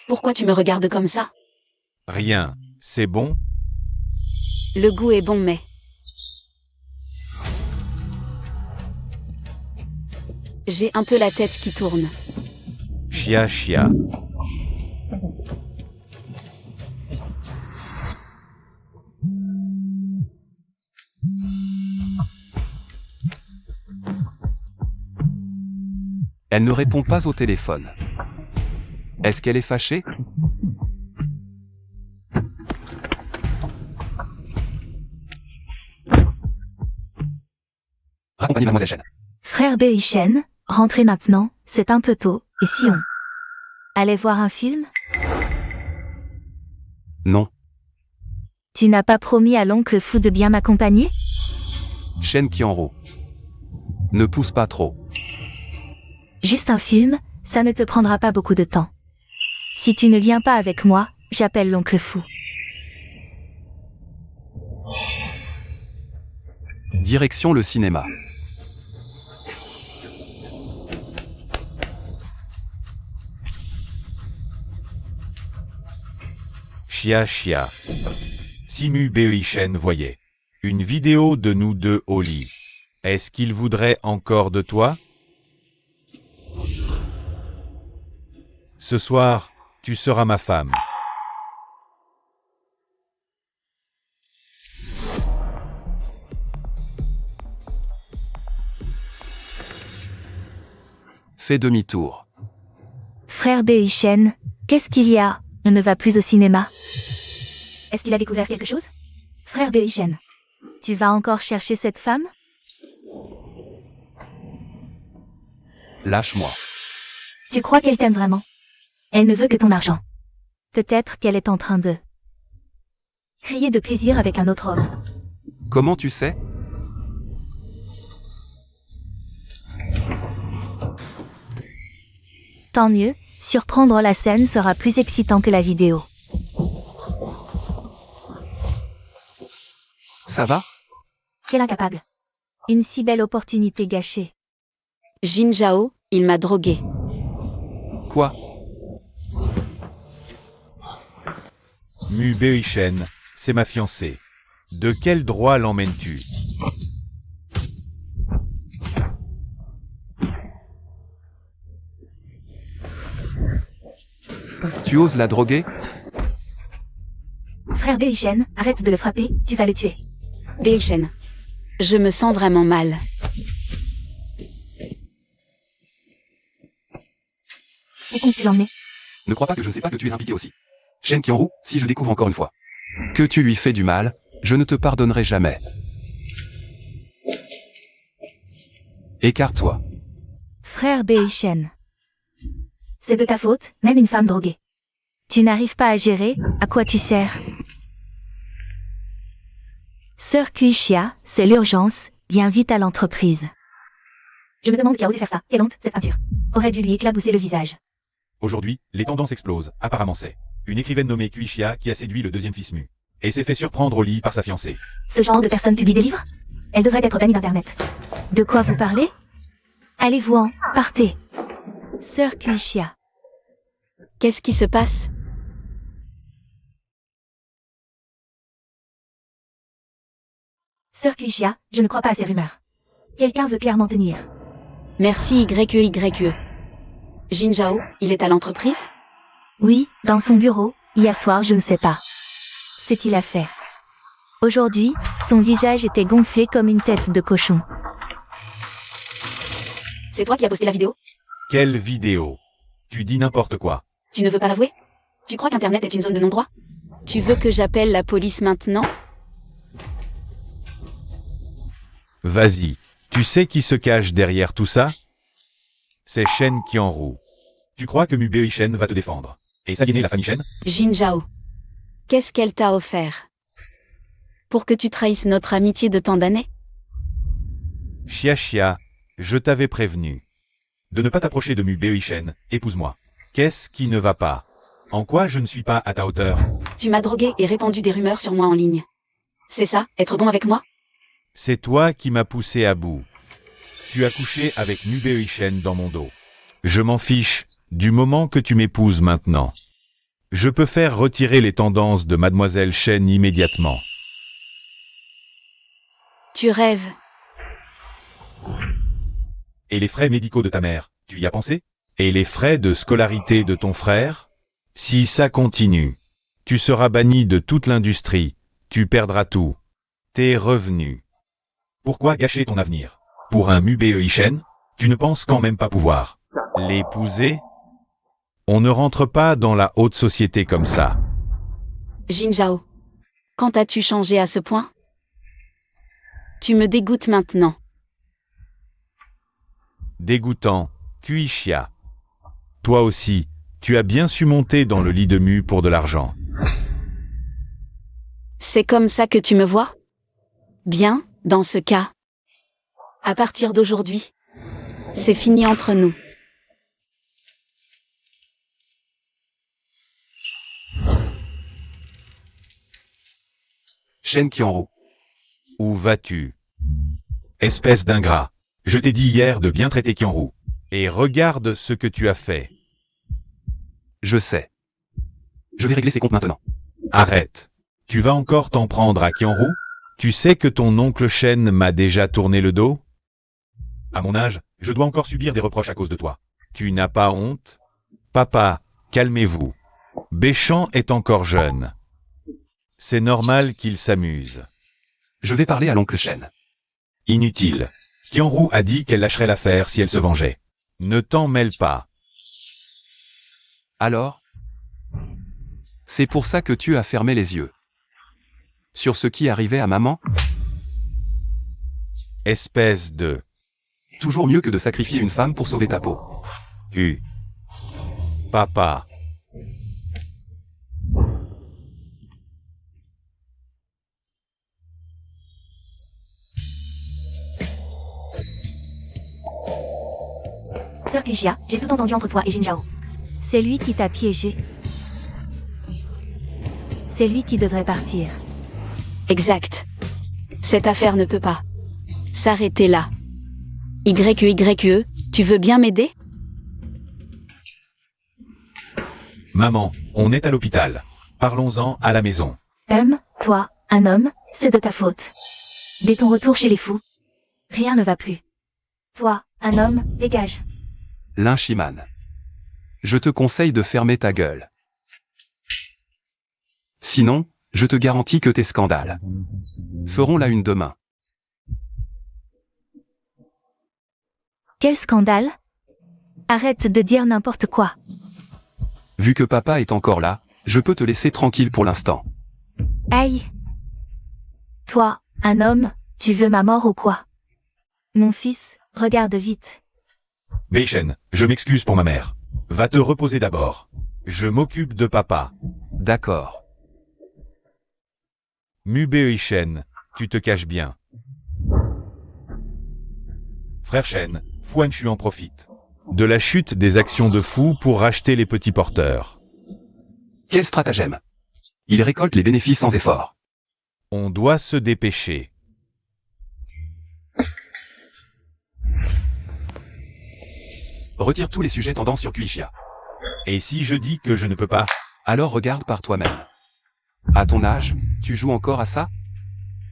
Pourquoi tu me regardes comme ça? Rien, c'est bon? Le goût est bon mais... J'ai un peu la tête qui tourne. Chia chia. Elle ne répond pas au téléphone. Est-ce qu'elle est fâchée? Raccompagnez Mademoiselle Shen. Frère Beoishen, rentrez maintenant, c'est un peu tôt, et si on allait voir un film? Non. Tu n'as pas promis à l'oncle Fu de bien m'accompagner? Shen Qianru. Ne pousse pas trop. Juste un film, ça ne te prendra pas beaucoup de temps. Si tu ne viens pas avec moi, j'appelle l'oncle Fu. Direction le cinéma. Chia chia. Simu Beoishen voyait une vidéo de nous deux au lit. Est-ce qu'il voudrait encore de toi? Ce soir, tu seras ma femme. Fais demi-tour. Frère Beoishen, qu'est-ce qu'il y a? On ne va plus au cinéma. Est-ce qu'il a découvert quelque chose? Frère Beoishen, tu vas encore chercher cette femme? Lâche-moi. Tu crois qu'elle t'aime vraiment? Elle ne veut que ton argent. Peut-être qu'elle est en train de crier de plaisir avec un autre homme. Comment tu sais? Tant mieux, surprendre la scène sera plus excitant que la vidéo. Ça va? Quel incapable. Une si belle opportunité gâchée. Jin Zhao, il m'a drogué. Quoi? Mu Beoishen, c'est ma fiancée. De quel droit l'emmènes-tu? Tu oses la droguer? Frère Beishen, arrête de le frapper, tu vas le tuer. Beishen. Je me sens vraiment mal. Où comptes-tu l'emmener? Ne crois pas que je ne sais pas que tu es impliqué aussi. Shen Qianru, si je découvre encore une fois que tu lui fais du mal, je ne te pardonnerai jamais. Écarte-toi. Frère Beishen. C'est de ta faute, même une femme droguée. Tu n'arrives pas à gérer, à quoi tu sers? Sœur Kuishia, c'est l'urgence, viens vite à l'entreprise. Je me demande qui a osé faire ça. Quelle honte, cette peinture. Aurait dû lui éclabousser le visage. Aujourd'hui, les tendances explosent. Apparemment c'est une écrivaine nommée Kuishia qui a séduit le deuxième fils Mu. Et s'est fait surprendre au lit par sa fiancée. Ce genre de personne publie des livres? Elle devrait être bannie d'Internet. De quoi vous parlez? Allez-vous-en, partez. Sœur Kuishia. Qu'est-ce qui se passe? Sœur Kuishia, je ne crois pas à ces rumeurs. Quelqu'un veut clairement tenir. Merci YE. Jin Zhao, il est à l'entreprise? Oui, dans son bureau, hier soir je ne sais pas ce qu'il a fait. Aujourd'hui, son visage était gonflé comme une tête de cochon. C'est toi qui as posté la vidéo? Quelle vidéo? Tu dis n'importe quoi. Tu ne veux pas l'avouer? Tu crois qu'Internet est une zone de non-droit? Tu veux que j'appelle la police maintenant? Vas-y. Tu sais qui se cache derrière tout ça? C'est Shen Qianru. Tu crois que Mu Beishen va te défendre? Et s'aliéner la famille Shen? Jin Zhao. Qu'est-ce qu'elle t'a offert? Pour que tu trahisses notre amitié de tant d'années? Xia, je t'avais prévenu. De ne pas t'approcher de Mu Beishen, épouse-moi. Qu'est-ce qui ne va pas? En quoi je ne suis pas à ta hauteur? Tu m'as drogué et répandu des rumeurs sur moi en ligne. C'est ça, être bon avec moi? C'est toi qui m'as poussé à bout. Tu as couché avec Mu Beishen dans mon dos. Je m'en fiche, du moment que tu m'épouses maintenant. Je peux faire retirer les tendances de Mademoiselle Shen immédiatement. Tu rêves. Et les frais médicaux de ta mère, tu y as pensé? Et les frais de scolarité de ton frère? Si ça continue, tu seras banni de toute l'industrie, tu perdras tout. Tes revenus. Pourquoi gâcher ton avenir? Pour un Mu Beishen, tu ne penses quand même pas pouvoir l'épouser? On ne rentre pas dans la haute société comme ça. Jin Zhao. Quand as-tu changé à ce point? Tu me dégoûtes maintenant. Dégoûtant, Kuishia. Toi aussi, tu as bien su monter dans le lit de Mu pour de l'argent. C'est comme ça que tu me vois? Bien, dans ce cas. À partir d'aujourd'hui, c'est fini entre nous. Shen Qianru. Où vas-tu? Espèce d'ingrat. Je t'ai dit hier de bien traiter Qianru. Et regarde ce que tu as fait. Je sais. Je vais régler ses comptes maintenant. Arrête. Tu vas encore t'en prendre à Qianru? Tu sais que ton oncle Shen m'a déjà tourné le dos? À mon âge, je dois encore subir des reproches à cause de toi. Tu n'as pas honte? Papa, calmez-vous. Béchamp est encore jeune. C'est normal qu'il s'amuse. Je vais parler à l'oncle Shen. Inutile. Qianru a dit qu'elle lâcherait l'affaire si elle se vengeait. Ne t'en mêle pas. Alors? C'est pour ça que tu as fermé les yeux. Sur ce qui arrivait à maman? Espèce de... Toujours mieux que de sacrifier une femme pour sauver ta peau. Papa. Sœur Kuishia, j'ai tout entendu entre toi et Jin Zhao. C'est lui qui t'a piégé. C'est lui qui devrait partir. Exact. Cette affaire ne peut pas s'arrêter là. YE, tu veux bien m'aider? Maman, on est à l'hôpital. Parlons-en à la maison. Toi, un homme, c'est de ta faute. Dès ton retour chez les fous, rien ne va plus. Toi, un homme, dégage. Lynchiman. Je te conseille de fermer ta gueule. Sinon, je te garantis que tes scandales feront la une demain. Quel scandale? Arrête de dire n'importe quoi. Vu que papa est encore là, je peux te laisser tranquille pour l'instant. Aïe. Toi, un homme, tu veux ma mort ou quoi? Mon fils, regarde vite. Beishen, je m'excuse pour ma mère. Va te reposer d'abord. Je m'occupe de papa. D'accord. Beishen, tu te caches bien. Frère Shen, Fuanshu en profite. De la chute des actions de Fu pour racheter les petits porteurs. Quel stratagème! Il récolte les bénéfices sans effort. On doit se dépêcher. Retire tous les sujets tendant sur Kuishia. Et si je dis que je ne peux pas? Alors regarde par toi-même. À ton âge, tu joues encore à ça?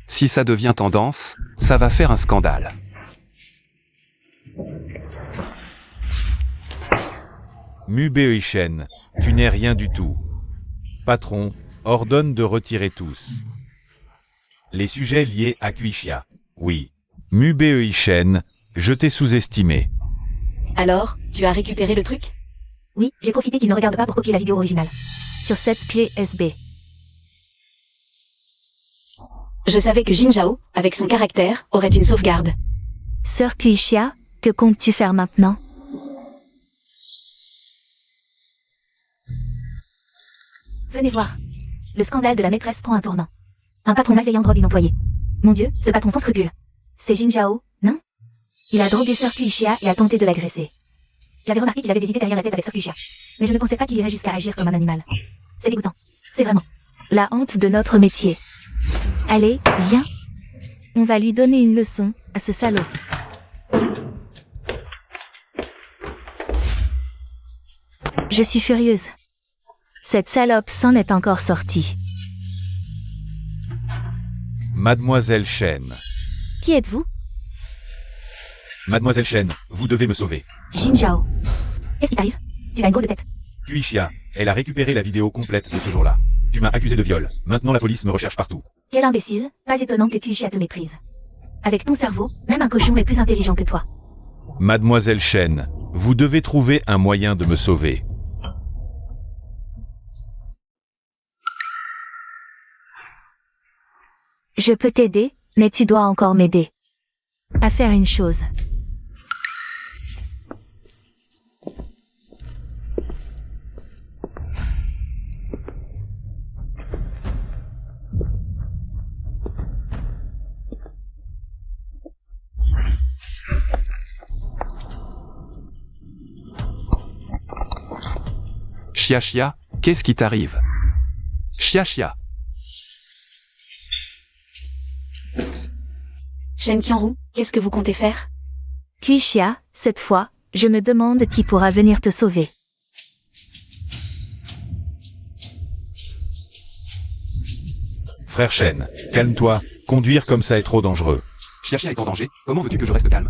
Si ça devient tendance, ça va faire un scandale. Beishen, tu n'es rien du tout. Patron, ordonne de retirer tous les sujets liés à Kuishia. Oui. Beishen, je t'ai sous-estimé. Alors, tu as récupéré le truc? Oui, j'ai profité qu'il ne regarde pas pour copier la vidéo originale. Sur cette clé USB. Je savais que Jin Zhao, avec son caractère, aurait une sauvegarde. Sœur Kuishia, que comptes-tu faire maintenant? Venez voir. Le scandale de la maîtresse prend un tournant. Un patron malveillant drogue une employée. Mon Dieu, ce patron sans scrupules. C'est Jin Zhao, non? Il a drogué Sœur Kuishia et a tenté de l'agresser. J'avais remarqué qu'il avait des idées derrière la tête avec Sœur Kuishia. Mais je ne pensais pas qu'il irait jusqu'à agir comme un animal. C'est dégoûtant. C'est vraiment la honte de notre métier. Allez, viens. On va lui donner une leçon, à ce salaud. Je suis furieuse. Cette salope s'en est encore sortie. Mademoiselle Shen. Qui êtes-vous? Mademoiselle Shen, vous devez me sauver. Jin Zhao. Qu'est-ce qui t'arrive? Tu as une drôle de tête. Kuishia, elle a récupéré la vidéo complète de ce jour-là. Tu m'as accusé de viol. Maintenant la police me recherche partout. Quel imbécile. Pas étonnant que Kuishia te méprise. Avec ton cerveau, même un cochon est plus intelligent que toi. Mademoiselle Shen, vous devez trouver un moyen de me sauver. Je peux t'aider, mais tu dois encore m'aider. À faire une chose. Chia, qu'est-ce qui t'arrive? Chia. Shen Qianru, qu'est-ce que vous comptez faire? Kuishia, cette fois, je me demande qui pourra venir te sauver. Frère Shen, calme-toi. Conduire comme ça est trop dangereux. Chia est en danger, comment veux-tu que je reste calme?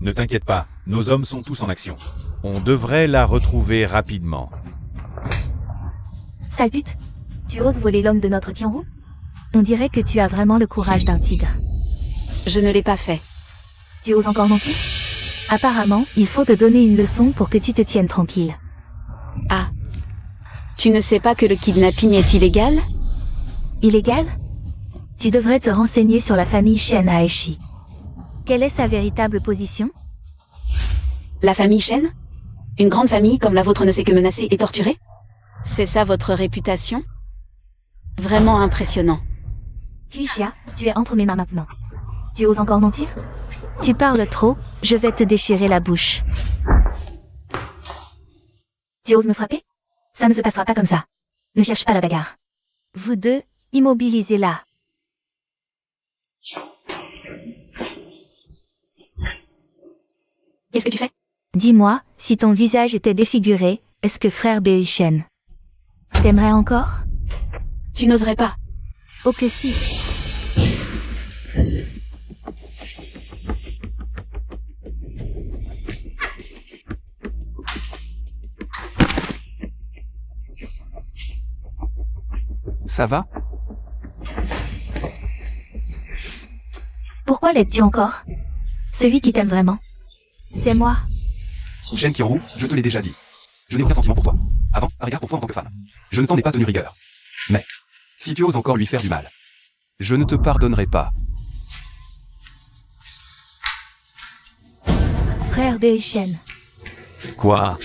Ne t'inquiète pas, nos hommes sont tous en action. On devrait la retrouver rapidement. Sale pute. Tu oses voler l'homme de notre Qianru? On dirait que tu as vraiment le courage d'un tigre. Je ne l'ai pas fait. Tu oses encore mentir? Apparemment, il faut te donner une leçon pour que tu te tiennes tranquille. Ah. Tu ne sais pas que le kidnapping est illégal? Illégal? Tu devrais te renseigner sur la famille Shen à Aichi. Quelle est sa véritable position? La famille Shen? Une grande famille comme la vôtre ne sait que menacer et torturer? C'est ça votre réputation? Vraiment impressionnant. Kuishia, tu es entre mes mains maintenant. Tu oses encore mentir? Tu parles trop, je vais te déchirer la bouche. Tu oses me frapper? Ça ne se passera pas comme ça. Ne cherche pas la bagarre. Vous deux, immobilisez-la. Qu'est-ce que tu fais? Dis-moi, si ton visage était défiguré, est-ce que frère Beishen t'aimerait encore? Tu n'oserais pas. Ok si. Ça va? Pourquoi l'aides-tu encore? Celui qui t'aime vraiment. C'est moi. Shen Qianru, je te l'ai déjà dit. Je n'ai aucun sentiment pour toi. Avant, un regard pour toi en tant que femme. Je ne t'en ai pas tenu rigueur. Mais, si tu oses encore lui faire du mal, je ne te pardonnerai pas. Frère Bei Shen. Quoi?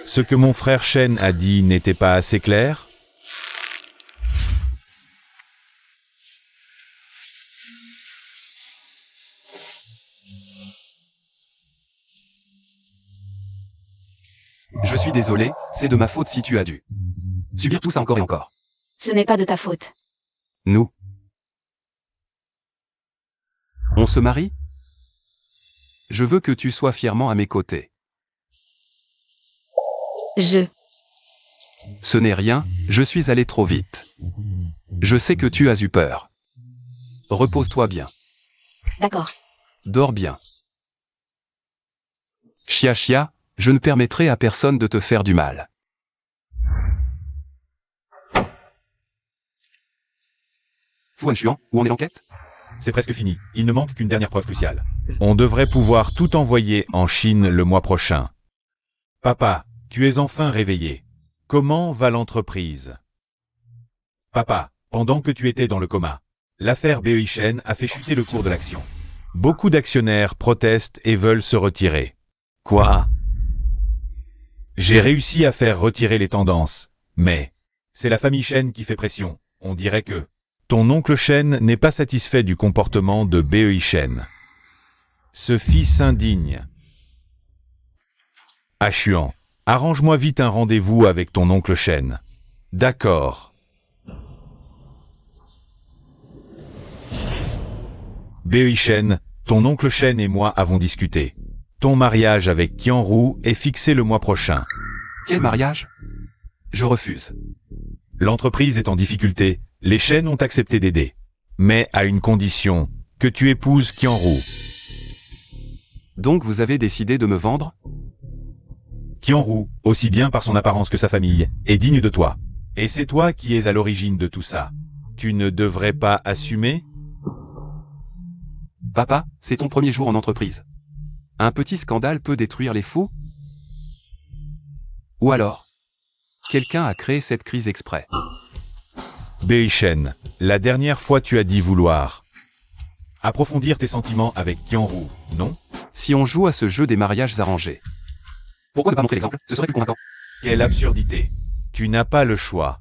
Ce que mon frère Shen a dit n'était pas assez clair? Je suis désolé, c'est de ma faute si tu as dû subir tout ça encore et encore. Ce n'est pas de ta faute. Nous. On se marie? Je veux que tu sois fièrement à mes côtés. Ce n'est rien, je suis allé trop vite. Je sais que tu as eu peur. Repose-toi bien. D'accord. Dors bien. Chia Chia, je ne permettrai à personne de te faire du mal. Fu Anshuan, où en est l'enquête? C'est presque fini. Il ne manque qu'une dernière preuve cruciale. On devrait pouvoir tout envoyer en Chine le mois prochain. Papa, tu es enfin réveillé. Comment va l'entreprise? Papa, pendant que tu étais dans le coma, l'affaire Bei Shen a fait chuter le cours de l'action. Beaucoup d'actionnaires protestent et veulent se retirer. Quoi? J'ai réussi à faire retirer les tendances, mais c'est la famille Shen qui fait pression. On dirait que ton oncle Shen n'est pas satisfait du comportement de Bei Shen. Ce fils indigne. Ashuan, arrange-moi vite un rendez-vous avec ton oncle Shen. D'accord. Bei Shen, ton oncle Shen et moi avons discuté. Ton mariage avec Qianru est fixé le mois prochain. Quel mariage? Je refuse. L'entreprise est en difficulté, les Shen ont accepté d'aider. Mais à une condition, que tu épouses Qianru. Donc vous avez décidé de me vendre? Qianru, aussi bien par son apparence que sa famille, est digne de toi. Et c'est toi qui es à l'origine de tout ça. Tu ne devrais pas assumer? Papa, c'est ton premier jour en entreprise. Un petit scandale peut détruire les fous? Ou alors, quelqu'un a créé cette crise exprès. Bei Shen, la dernière fois tu as dit vouloir approfondir tes sentiments avec Qianru, non? Si on joue à ce jeu des mariages arrangés, pourquoi ne pas montrer l'exemple? Ce serait plus convaincant. Quelle absurdité! Tu n'as pas le choix.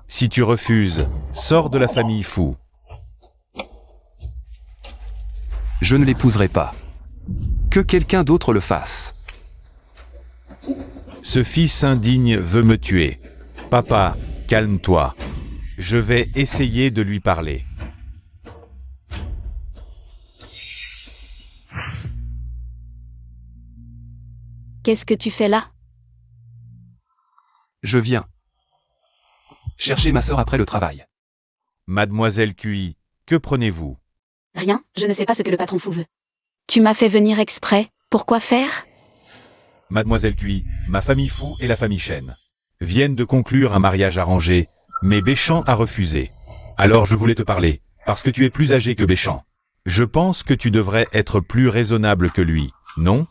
Si tu refuses, sors de la famille Fu. Je ne l'épouserai pas. Que quelqu'un d'autre le fasse. Ce fils indigne veut me tuer. Papa, calme-toi. Je vais essayer de lui parler. Qu'est-ce que tu fais là? Je viens chercher ma sœur après le travail. Mademoiselle QI, que prenez-vous? Rien, je ne sais pas ce que le patron fou veut. Tu m'as fait venir exprès, pourquoi faire? Mademoiselle QI, ma famille Fu et la famille Shen viennent de conclure un mariage arrangé, mais Béchamp a refusé. Alors je voulais te parler, parce que tu es plus âgé que Béchamp. Je pense que tu devrais être plus raisonnable que lui, non?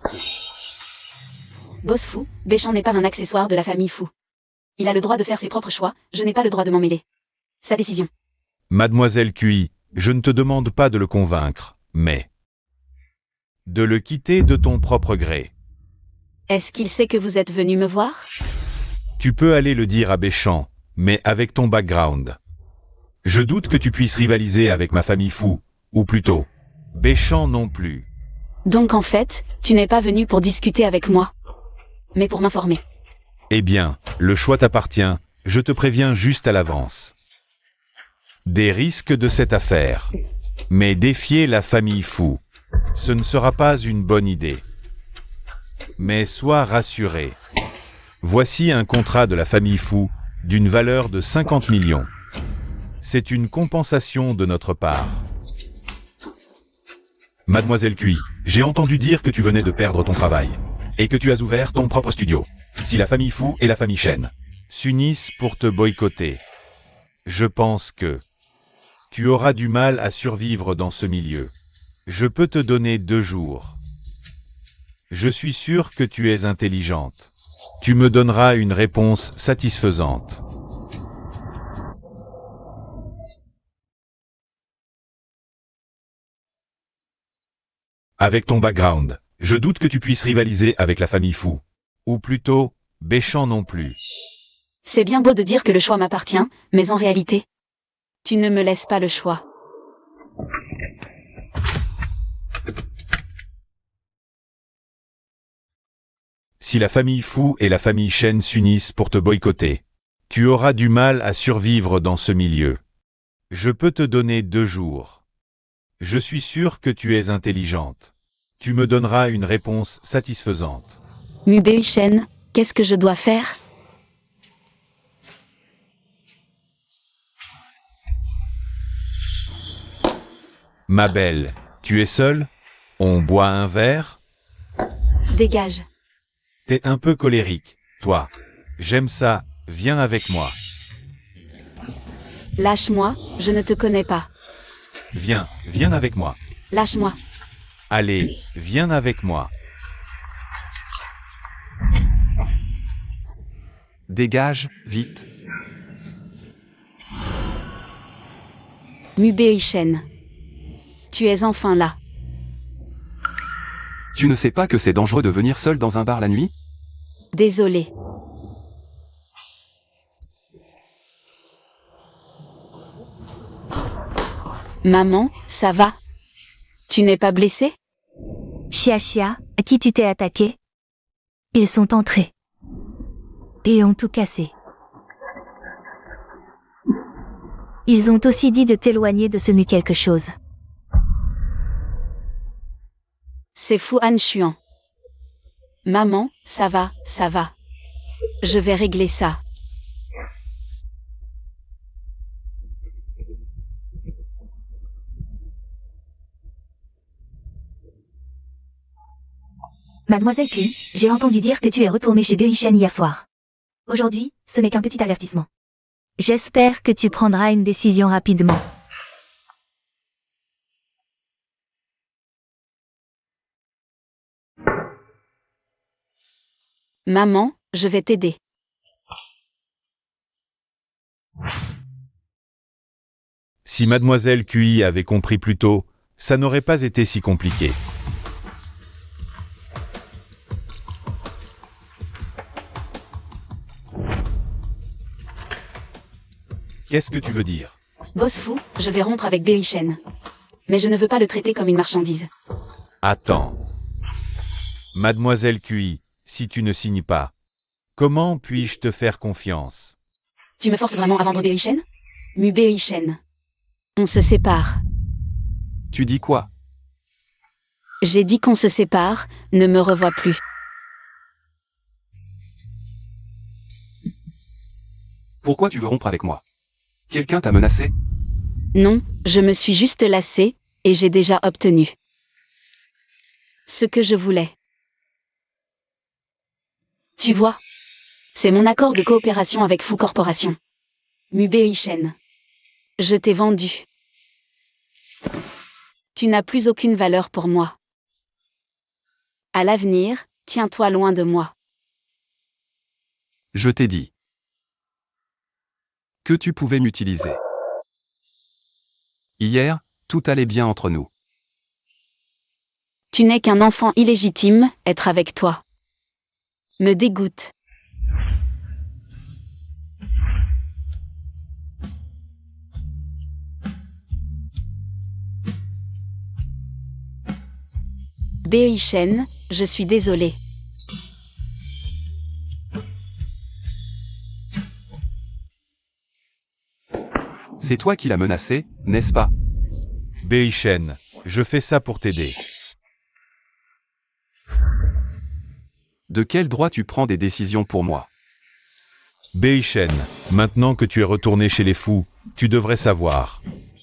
Boss fou, Béchamp n'est pas un accessoire de la famille fou. Il a le droit de faire ses propres choix, je n'ai pas le droit de m'en mêler. Sa décision. Mademoiselle QI, je ne te demande pas de le convaincre, mais de le quitter de ton propre gré. Est-ce qu'il sait que vous êtes venu me voir? Tu peux aller le dire à Béchamp, mais avec ton background. Je doute que tu puisses rivaliser avec ma famille Fu, ou plutôt, Béchamp non plus. Donc en fait, tu n'es pas venu pour discuter avec moi, mais pour m'informer. Eh bien, le choix t'appartient, je te préviens juste à l'avance. Des risques de cette affaire. Mais défier la famille Fu, ce ne sera pas une bonne idée. Mais sois rassuré. Voici un contrat de la famille Fu d'une valeur de 50 millions. C'est une compensation de notre part. Mademoiselle Cui, j'ai entendu dire que tu venais de perdre ton travail. Et que tu as ouvert ton propre studio. Si la famille Fu et la famille Shen s'unissent pour te boycotter, je pense que tu auras du mal à survivre dans ce milieu. Je peux te donner 2 jours. Je suis sûr que tu es intelligente. Tu me donneras une réponse satisfaisante. Avec ton background, je doute que tu puisses rivaliser avec la famille Fu. Ou plutôt, Béchamp non plus. C'est bien beau de dire que le choix m'appartient, mais en réalité, tu ne me laisses pas le choix. Si la famille Fu et la famille Shen s'unissent pour te boycotter, tu auras du mal à survivre dans ce milieu. Je peux te donner 2 jours. Je suis sûr que tu es intelligente. Tu me donneras une réponse satisfaisante. Mubei Shen, qu'est-ce que je dois faire? Ma belle, tu es seule? On boit un verre? Dégage. T'es un peu colérique, toi. J'aime ça, viens avec moi. Lâche-moi, je ne te connais pas. Viens avec moi. Lâche-moi. Allez, viens avec moi. Dégage, vite. Mubei Shen. Tu es enfin là. Tu ne sais pas que c'est dangereux de venir seul dans un bar la nuit? Désolé. Maman, ça va? Tu n'es pas blessée? Chia, à qui tu t'es attaqué? Ils sont entrés. Et ont tout cassé. Ils ont aussi dit de t'éloigner de ce quelque chose. C'est Fu Chuan. Maman, ça va. Je vais régler ça. Mademoiselle Q, j'ai entendu dire que tu es retournée chez Beishen hier soir. Aujourd'hui, ce n'est qu'un petit avertissement. J'espère que tu prendras une décision rapidement. Maman, je vais t'aider. Si Mademoiselle Cui avait compris plus tôt, ça n'aurait pas été si compliqué. Qu'est-ce que tu veux dire? Boss Fu, je vais rompre avec Beishen. Mais je ne veux pas le traiter comme une marchandise. Attends. Mademoiselle Cui, si tu ne signes pas, comment puis-je te faire confiance? Tu me forces vraiment à vendre Beishen? Mubei Shen. On se sépare. Tu dis quoi? J'ai dit qu'on se sépare, ne me revois plus. Pourquoi tu veux rompre avec moi? Quelqu'un t'a menacé? Non, je me suis juste lassée, et j'ai déjà obtenu ce que je voulais. Tu vois, c'est mon accord de coopération avec Fu Corporation. Mubei Shen. Je t'ai vendu. Tu n'as plus aucune valeur pour moi. À l'avenir, tiens-toi loin de moi. Je t'ai dit que tu pouvais m'utiliser. Hier, tout allait bien entre nous. Tu n'es qu'un enfant illégitime, être avec toi me dégoûte. Beishen, je suis désolée. C'est toi qui l'as menacé, n'est-ce pas? Beishen, je fais ça pour t'aider. De quel droit tu prends des décisions pour moi? Beishen, maintenant que tu es retourné chez les fous, tu devrais savoir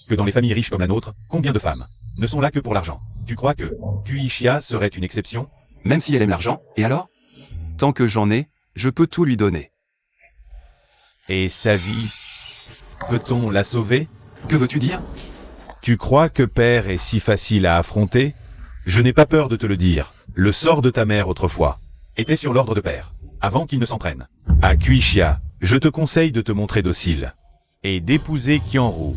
que dans les familles riches comme la nôtre, combien de femmes ne sont là que pour l'argent. Tu crois que Kuishia serait une exception? Même si elle aime l'argent, et alors? Tant que j'en ai, je peux tout lui donner. Et sa vie, peut-on la sauver? Que veux-tu dire? Tu crois que père est si facile à affronter? Je n'ai pas peur de te le dire. Le sort de ta mère autrefois était sur l'ordre de père, avant qu'il ne s'en prenne. À Kuishia, je te conseille de te montrer docile et d'épouser Qianru.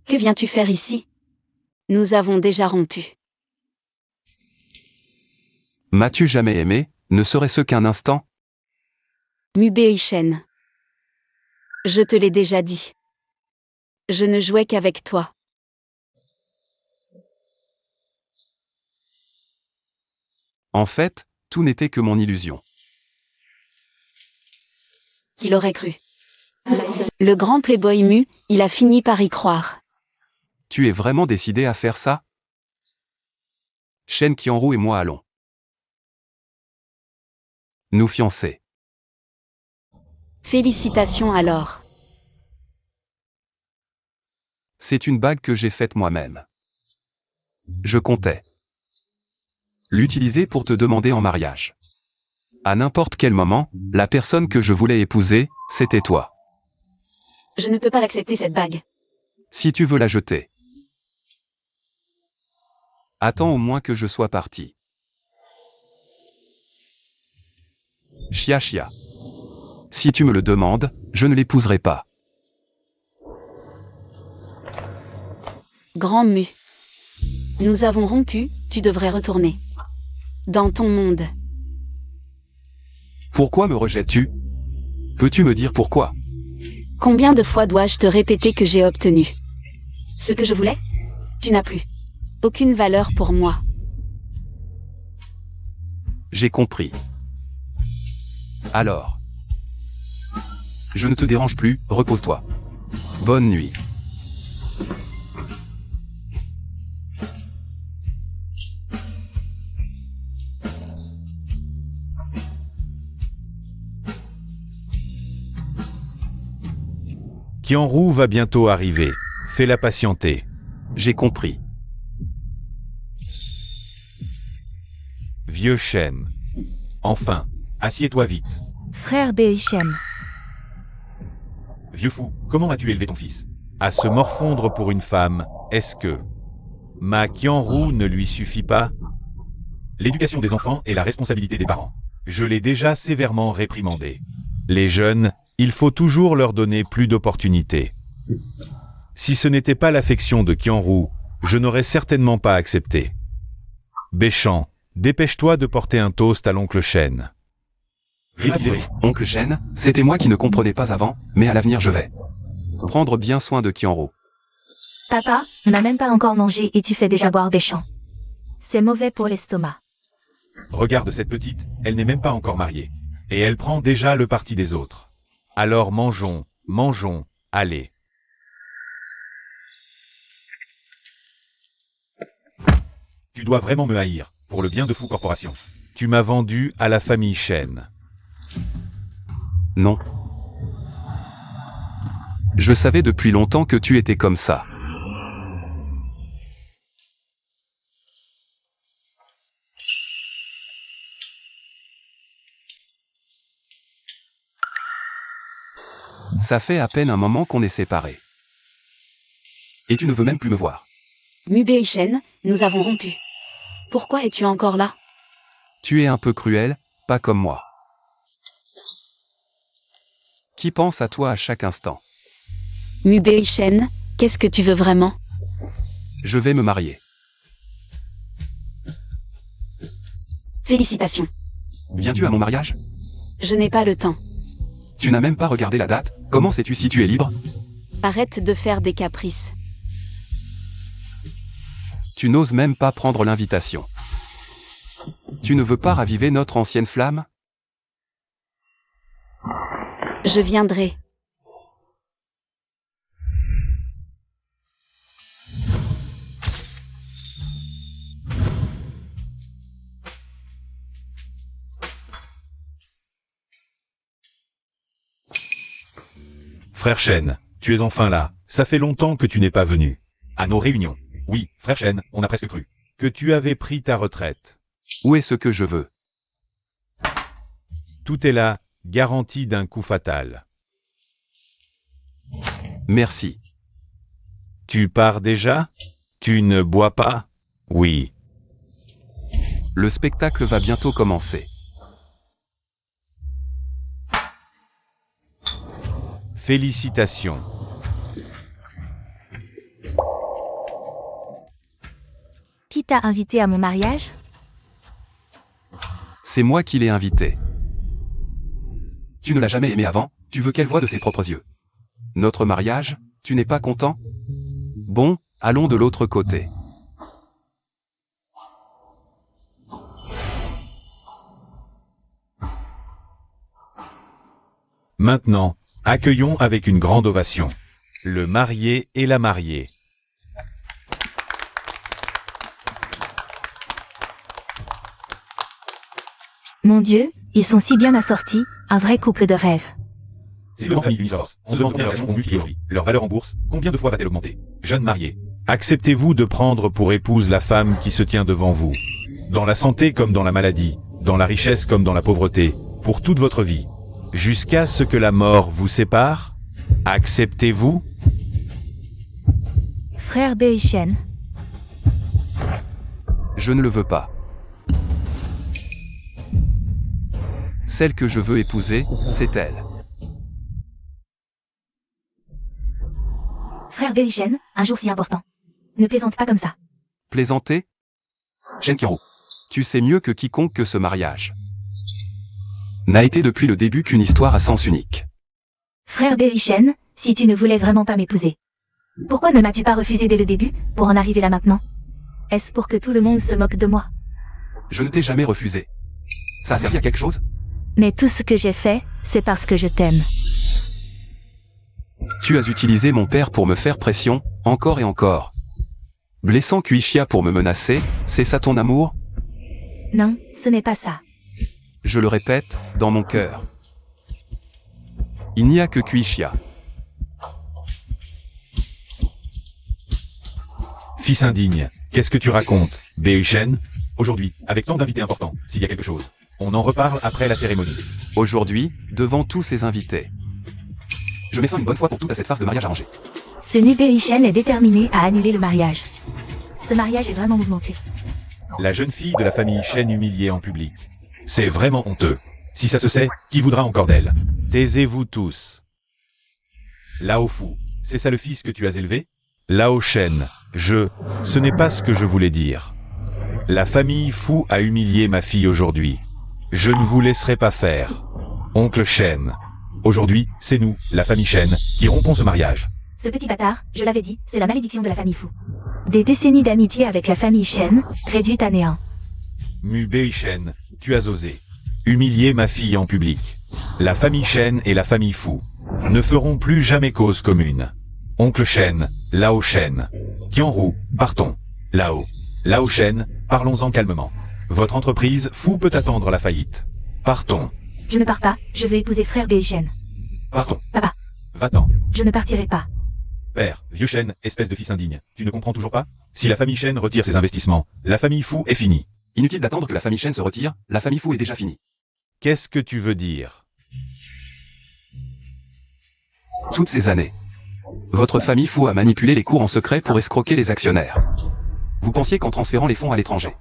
Que viens-tu faire ici? Nous avons déjà rompu. M'as-tu jamais aimé, ne serait-ce qu'un instant? Mu Beishen. Je te l'ai déjà dit. Je ne jouais qu'avec toi. En fait, tout n'était que mon illusion. Qui l'aurait cru? Le grand playboy Mu, il a fini par y croire. Tu es vraiment décidé à faire ça? Shen Qianru et moi allons nous fiancer. Félicitations alors. C'est une bague que j'ai faite moi-même. Je comptais l'utiliser pour te demander en mariage. À n'importe quel moment, la personne que je voulais épouser, c'était toi. Je ne peux pas accepter cette bague. Si tu veux la jeter, attends au moins que je sois parti. Chia chia. Si tu me le demandes, je ne l'épouserai pas. Grand Mu. Nous avons rompu, tu devrais retourner dans ton monde. Pourquoi me rejettes-tu? Peux-tu me dire pourquoi? Combien de fois dois-je te répéter que j'ai obtenu ce que je voulais? Tu n'as plus aucune valeur pour moi. J'ai compris. Alors, je ne te dérange plus, repose-toi. Bonne nuit. Qianru va bientôt arriver. Fais-la patienter. J'ai compris. Vieux Shen. Enfin, assieds-toi vite. Frère Beishen. Vieux fou, comment as-tu élevé ton fils? À se morfondre pour une femme, est-ce que ma Qianru ne lui suffit pas? L'éducation des enfants est la responsabilité des parents. Je l'ai déjà sévèrement réprimandé. Les jeunes, il faut toujours leur donner plus d'opportunités. Si ce n'était pas l'affection de Qianru, je n'aurais certainement pas accepté. Béchamp, dépêche-toi de porter un toast à l'oncle Shen. Oncle Shen, c'était moi qui ne comprenais pas avant, mais à l'avenir je vais prendre bien soin de Qianru. Papa, on n'a même pas encore mangé et tu fais déjà boire Béchamp. C'est mauvais pour l'estomac. Regarde cette petite, elle n'est même pas encore mariée. Et elle prend déjà le parti des autres. Alors mangeons, mangeons, allez. Tu dois vraiment me haïr, pour le bien de Fou Corporation. Tu m'as vendu à la famille Shen. Non. Je savais depuis longtemps que tu étais comme ça. Ça fait à peine un moment qu'on est séparés. Et tu ne veux même plus me voir. Mu Beishen, nous avons rompu. Pourquoi es-tu encore là? Tu es un peu cruel, pas comme moi. Qui pense à toi à chaque instant? Mu Beishen, qu'est-ce que tu veux vraiment? Je vais me marier. Félicitations. Viens-tu à mon mariage? Je n'ai pas le temps. Tu n'as même pas regardé la date? Comment sais-tu si tu es libre? Arrête de faire des caprices. Tu n'oses même pas prendre l'invitation. Tu ne veux pas raviver notre ancienne flamme? Je viendrai. Frère Shen, tu es enfin là. Ça fait longtemps que tu n'es pas venu. À nos réunions. Oui, frère Shen, on a presque cru que tu avais pris ta retraite. Où est ce que je veux? Tout est là, garantie d'un coup fatal. Merci. Tu pars déjà? Tu ne bois pas? Oui. Le spectacle va bientôt commencer. Félicitations. Qui t'a invité à mon mariage? C'est moi qui l'ai invité. Tu ne l'as jamais aimé avant, tu veux qu'elle voie de ses propres yeux. Notre mariage, tu n'es pas content? Bon, allons de l'autre côté. Maintenant, accueillons avec une grande ovation le marié et la mariée. Mon Dieu, ils sont si bien assortis, un vrai couple de rêve. Ces deux grandes familles Unisource, on se demande combien leurs actions ont multiplié aujourd'hui. Leur valeur en bourse, combien de fois va-t-elle augmenter? Jeunes mariés, acceptez-vous de prendre pour épouse la femme qui se tient devant vous? Dans la santé comme dans la maladie, dans la richesse comme dans la pauvreté, pour toute votre vie, jusqu'à ce que la mort vous sépare? Acceptez-vous? Frère Beishen, Je ne le veux pas. Celle que je veux épouser, c'est elle. frère Beishen, un jour si important. Ne plaisante pas comme ça. Plaisanter? Shenkiru, tu sais mieux que quiconque que ce mariage n'a été depuis le début qu'une histoire à sens unique. Frère Beishen, si tu ne voulais vraiment pas m'épouser, pourquoi ne m'as-tu pas refusé dès le début, pour en arriver là maintenant? Est-ce pour que tout le monde se moque de moi? Je ne t'ai jamais refusé. Ça a servi à quelque chose? Mais tout ce que j'ai fait, c'est parce que je t'aime. Tu as utilisé mon père pour me faire pression, encore et encore. Blessant Kuishia pour me menacer, c'est ça ton amour? Non, ce n'est pas ça. Je le répète, dans mon cœur. Il n'y a que Kuishia. Fils indigne, qu'est-ce que tu racontes, Beishen? Aujourd'hui, avec tant d'invités importants, s'il y a quelque chose, on en reparle après la cérémonie. Aujourd'hui, devant tous ces invités. Je mets fin une bonne fois pour toutes à cette farce de mariage arrangé. Ce nu Beishen est déterminé à annuler le mariage. Ce mariage est vraiment mouvementé. La jeune fille de la famille Shen humiliée en public. C'est vraiment honteux. Si ça se sait, qui voudra encore d'elle? Taisez-vous tous. Lao Fu, c'est ça le fils que tu as élevé? Lao Shen, ce n'est pas ce que je voulais dire. La famille Fu a humilié ma fille aujourd'hui. Je ne vous laisserai pas faire. Oncle Shen. Aujourd'hui, c'est nous, la famille Shen, qui rompons ce mariage. Ce petit bâtard, je l'avais dit, c'est la malédiction de la famille Fu. Des décennies d'amitié avec la famille Shen, réduite à néant. Mu Beishen, tu as osé humilier ma fille en public. La famille Shen et la famille Fu ne feront plus jamais cause commune. Oncle Shen, Lao Shen. Qianru, partons. Lao Shen, parlons-en calmement. Votre entreprise Fu peut attendre la faillite. Partons. Je ne pars pas, je veux épouser frère Beishen. Partons. Papa. Va-t'en. Je ne partirai pas. Père, vieux Shen, espèce de fils indigne, tu ne comprends toujours pas? Si la famille Shen retire ses investissements, la famille Fu est finie. Inutile d'attendre que la famille Shen se retire, la famille Fu est déjà finie. Qu'est-ce que tu veux dire? Toutes ces années, votre famille Fu a manipulé les cours en secret pour escroquer les actionnaires. Vous pensiez qu'en transférant les fonds à l'étranger,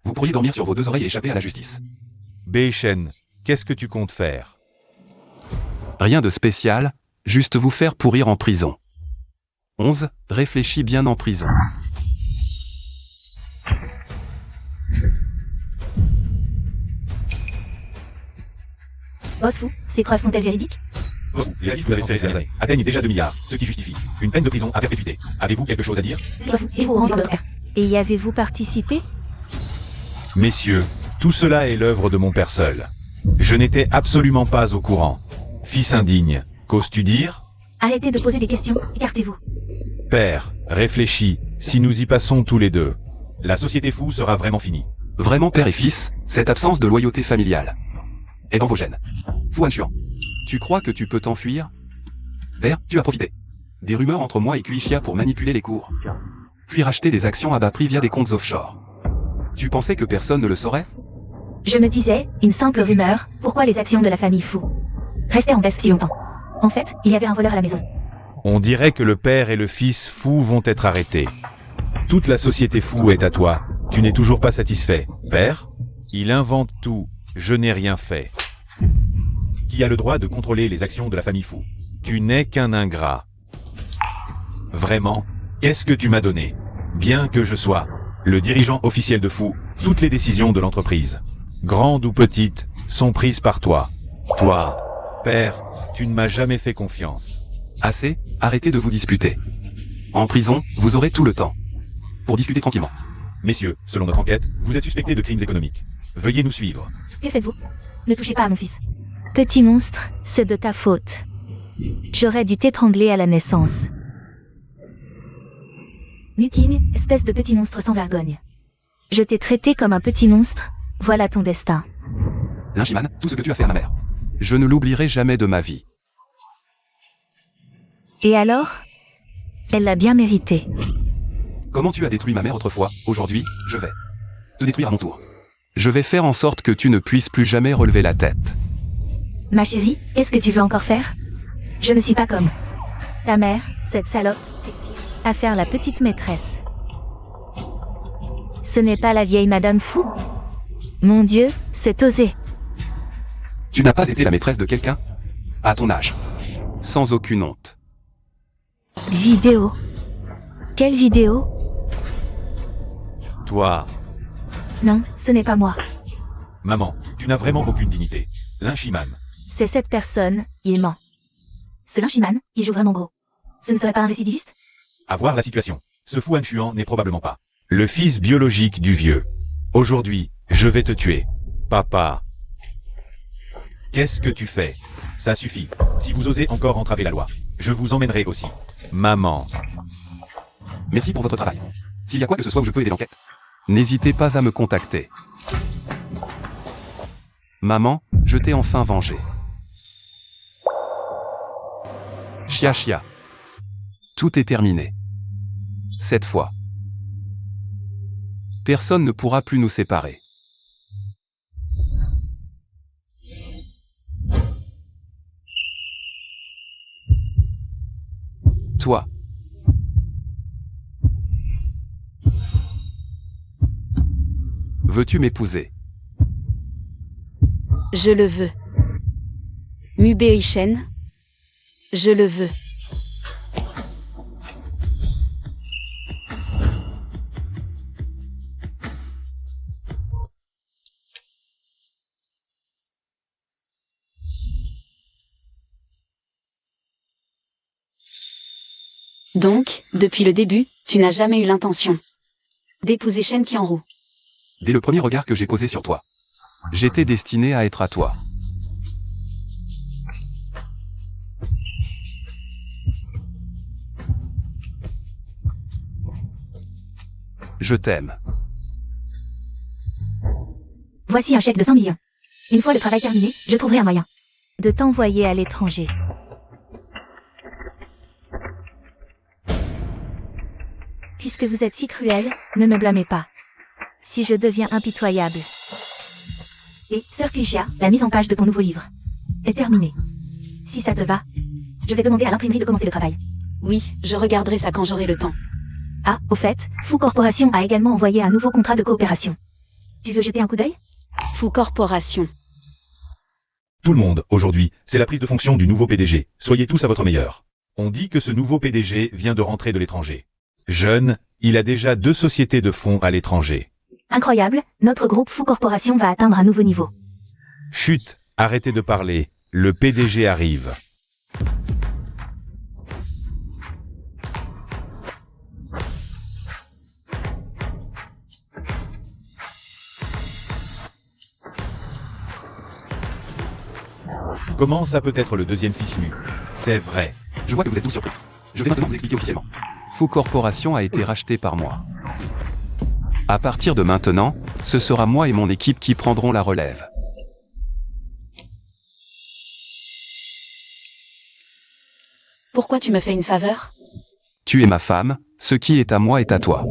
vous pourriez dormir sur vos deux oreilles et échapper à la justice. Beishen, qu'est-ce que tu comptes faire? Rien de spécial, juste vous faire pourrir en prison. 11. Réfléchis bien en prison. Boss Fu, ces preuves sont-elles véridiques? Les actifs que vous avez transférés ces dernières années atteignent déjà 2 milliards, ce qui justifie une peine de prison à perpétuité. Avez-vous quelque chose à dire? Et vous rendre votre père. Et y avez-vous participé? Messieurs, tout cela est l'œuvre de mon père seul. Je n'étais absolument pas au courant. Fils indigne, qu'oses-tu dire? Arrêtez de poser des questions, écartez-vous. Père, réfléchis, si nous y passons tous les deux, la société fou sera vraiment finie. Vraiment père et fils, cette absence de loyauté familiale est dans vos gènes. Fu Hanchuan, tu crois que tu peux t'enfuir? Père, tu as profité des rumeurs entre moi et Kuishia pour manipuler les cours, puis racheter des actions à bas prix via des comptes offshore. Tu pensais que personne ne le saurait? Je me disais, une simple rumeur, pourquoi les actions de la famille Fou restaient en baisse si longtemps? En fait, il y avait un voleur à la maison. On dirait que le père et le fils fou vont être arrêtés. Toute la société fou est à toi. Tu n'es toujours pas satisfait, père? Il invente tout. Je n'ai rien fait. Qui a le droit de contrôler les actions de la famille fou? Tu n'es qu'un ingrat. Vraiment, qu'est-ce que tu m'as donné? Bien que je sois le dirigeant officiel de Fou, toutes les décisions de l'entreprise, grandes ou petites, sont prises par toi. Toi, père, tu ne m'as jamais fait confiance. Assez, arrêtez de vous disputer. En prison, vous aurez tout le temps pour discuter tranquillement. Messieurs, selon notre enquête, vous êtes suspectés de crimes économiques. Veuillez nous suivre. Que faites-vous? Ne touchez pas à mon fils. Petit monstre, c'est de ta faute. J'aurais dû t'étrangler à la naissance. Muking, espèce de petit monstre sans vergogne. Je t'ai traité comme un petit monstre, voilà ton destin. Lynchiman, tout ce que tu as fait à ma mère, je ne l'oublierai jamais de ma vie. Et alors? Elle l'a bien mérité. Comment tu as détruit ma mère autrefois, aujourd'hui, je vais te détruire à mon tour. Je vais faire en sorte que tu ne puisses plus jamais relever la tête. Ma chérie, qu'est-ce que tu veux encore faire? Je ne suis pas comme ta mère, cette salope, à faire la petite maîtresse. Ce n'est pas la vieille Madame Fou? Mon Dieu, c'est osé. Tu n'as pas été la maîtresse de quelqu'un à ton âge, sans aucune honte. Vidéo. Quelle vidéo? Toi, Non, ce n'est pas moi. maman, tu n'as vraiment aucune dignité. Lynchiman. C'est cette personne, il ment. Ce Lynchiman, il joue vraiment gros. Ce ne serait pas un récidiviste? À voir la situation. Ce Fu Hanchuan n'est probablement pas le fils biologique du vieux. Aujourd'hui, je vais te tuer. Papa. Qu'est-ce que tu fais? Ça suffit. Si vous osez encore entraver la loi, je vous emmènerai aussi. Maman. Merci pour votre travail. S'il y a quoi que ce soit où je peux aider l'enquête, n'hésitez pas à me contacter. Maman, je t'ai enfin vengé. Chia chia. Tout est terminé. Cette fois, personne ne pourra plus nous séparer. Toi. Veux-tu m'épouser? Je le veux. Mubei-shen. Je le veux. Donc, depuis le début, tu n'as jamais eu l'intention d'épouser Shen Qianru. Dès le premier regard que j'ai posé sur toi, j'étais destiné à être à toi. Je t'aime. Voici un chèque de 100 millions. Une fois le travail terminé, je trouverai un moyen de t'envoyer à l'étranger. Puisque vous êtes si cruel, ne me blâmez pas. Si je deviens impitoyable. Et, Sœur Kuishia, la mise en page de ton nouveau livre est terminée. Si ça te va, je vais demander à l'imprimerie de commencer le travail. Oui, je regarderai ça quand j'aurai le temps. Ah, au fait, Fu Corporation a également envoyé un nouveau contrat de coopération. Tu veux jeter un coup d'œil? Fu Corporation. Tout le monde, aujourd'hui, c'est la prise de fonction du nouveau PDG. Soyez tous à votre meilleur. On dit que ce nouveau PDG vient de rentrer de l'étranger. Jeune, il a déjà 2 sociétés de fonds à l'étranger. Incroyable, notre groupe Fu Corporation va atteindre un nouveau niveau. Chut, arrêtez de parler, le PDG arrive. Comment ça peut être le deuxième fils Mu? C'est vrai. Je vois que vous êtes tous surpris. Je vais maintenant vous expliquer officiellement. Faux Corporation a été rachetée par moi. À partir de maintenant, ce sera moi et mon équipe qui prendront la relève. Pourquoi tu me fais une faveur? Tu es ma femme, ce qui est à moi est à toi.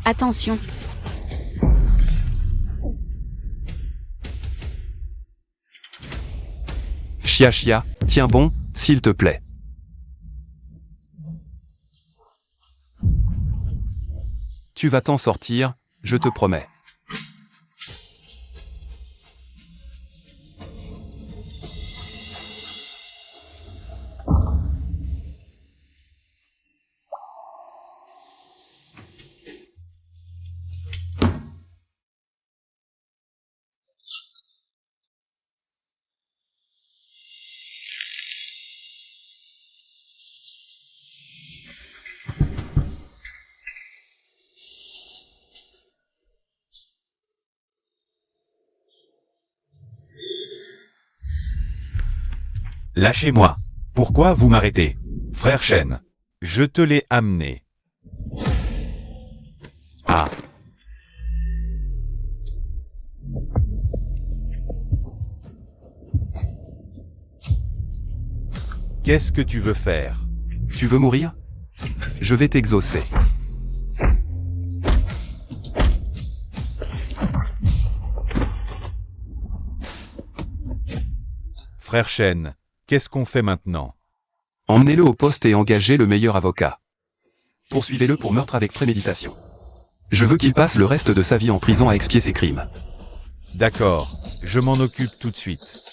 Attention. Chia Chia, tiens bon, s'il te plaît. Tu vas t'en sortir, je te promets. Lâchez-moi. Pourquoi vous m'arrêtez? Frère Shen. Je te l'ai amené. Ah. Qu'est-ce que tu veux faire? Tu veux mourir? Je vais t'exaucer. Frère Shen, qu'est-ce qu'on fait maintenant? Emmenez-le au poste et engagez le meilleur avocat. Poursuivez-le pour meurtre avec préméditation. Je veux qu'il passe le reste de sa vie en prison à expier ses crimes. D'accord, je m'en occupe tout de suite.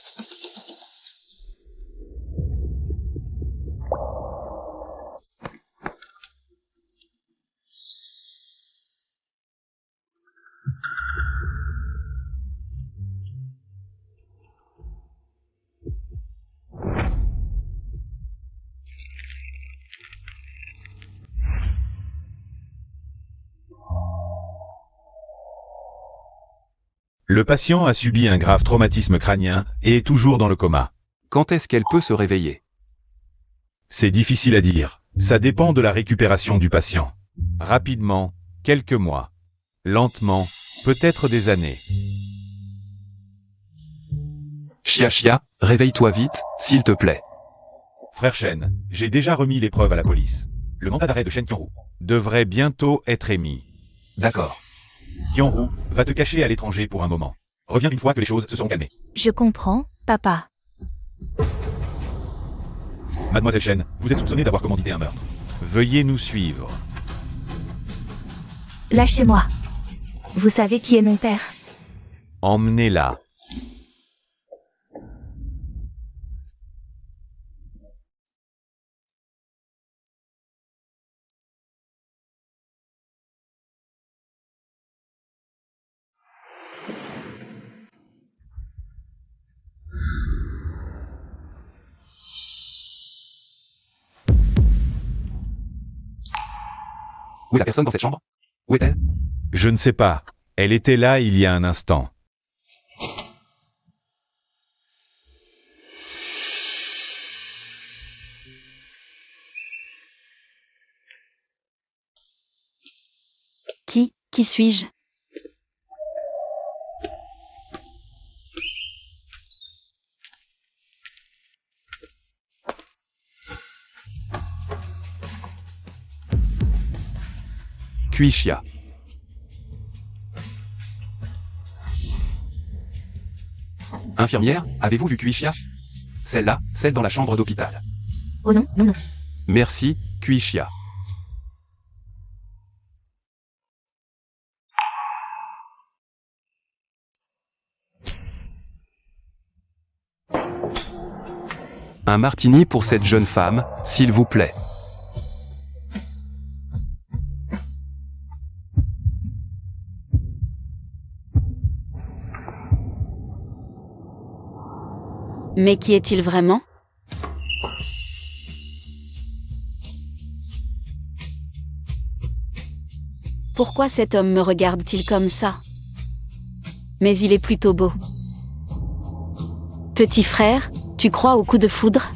Le patient a subi un grave traumatisme crânien et est toujours dans le coma. Quand est-ce qu'elle peut se réveiller? C'est difficile à dire. Ça dépend de la récupération du patient. Rapidement, quelques mois. Lentement, peut-être des années. Chia Chia, réveille-toi vite, s'il te plaît. Frère Shen, j'ai déjà remis les preuves à la police. Le mandat d'arrêt de Shen Qianru devrait bientôt être émis. D'accord. Qianru, va te cacher à l'étranger pour un moment. Reviens une fois que les choses se seront calmées. Je comprends, papa. Mademoiselle Shen, vous êtes soupçonnée d'avoir commandité un meurtre. Veuillez nous suivre. Lâchez-moi. Vous savez qui est mon père? Emmenez-la. Où est la personne dans cette chambre? Où est-elle? Je ne sais pas. Elle était là il y a un instant. Qui suis-je? Kuishia. Infirmière, avez-vous vu Kuishia? Celle-là, celle dans la chambre d'hôpital. Oh non, non, non. Merci, Kuishia. Un martini pour cette jeune femme, s'il vous plaît. Mais qui est-il vraiment? Pourquoi cet homme me regarde-t-il comme ça? Mais il est plutôt beau. Petit frère, tu crois au coup de foudre?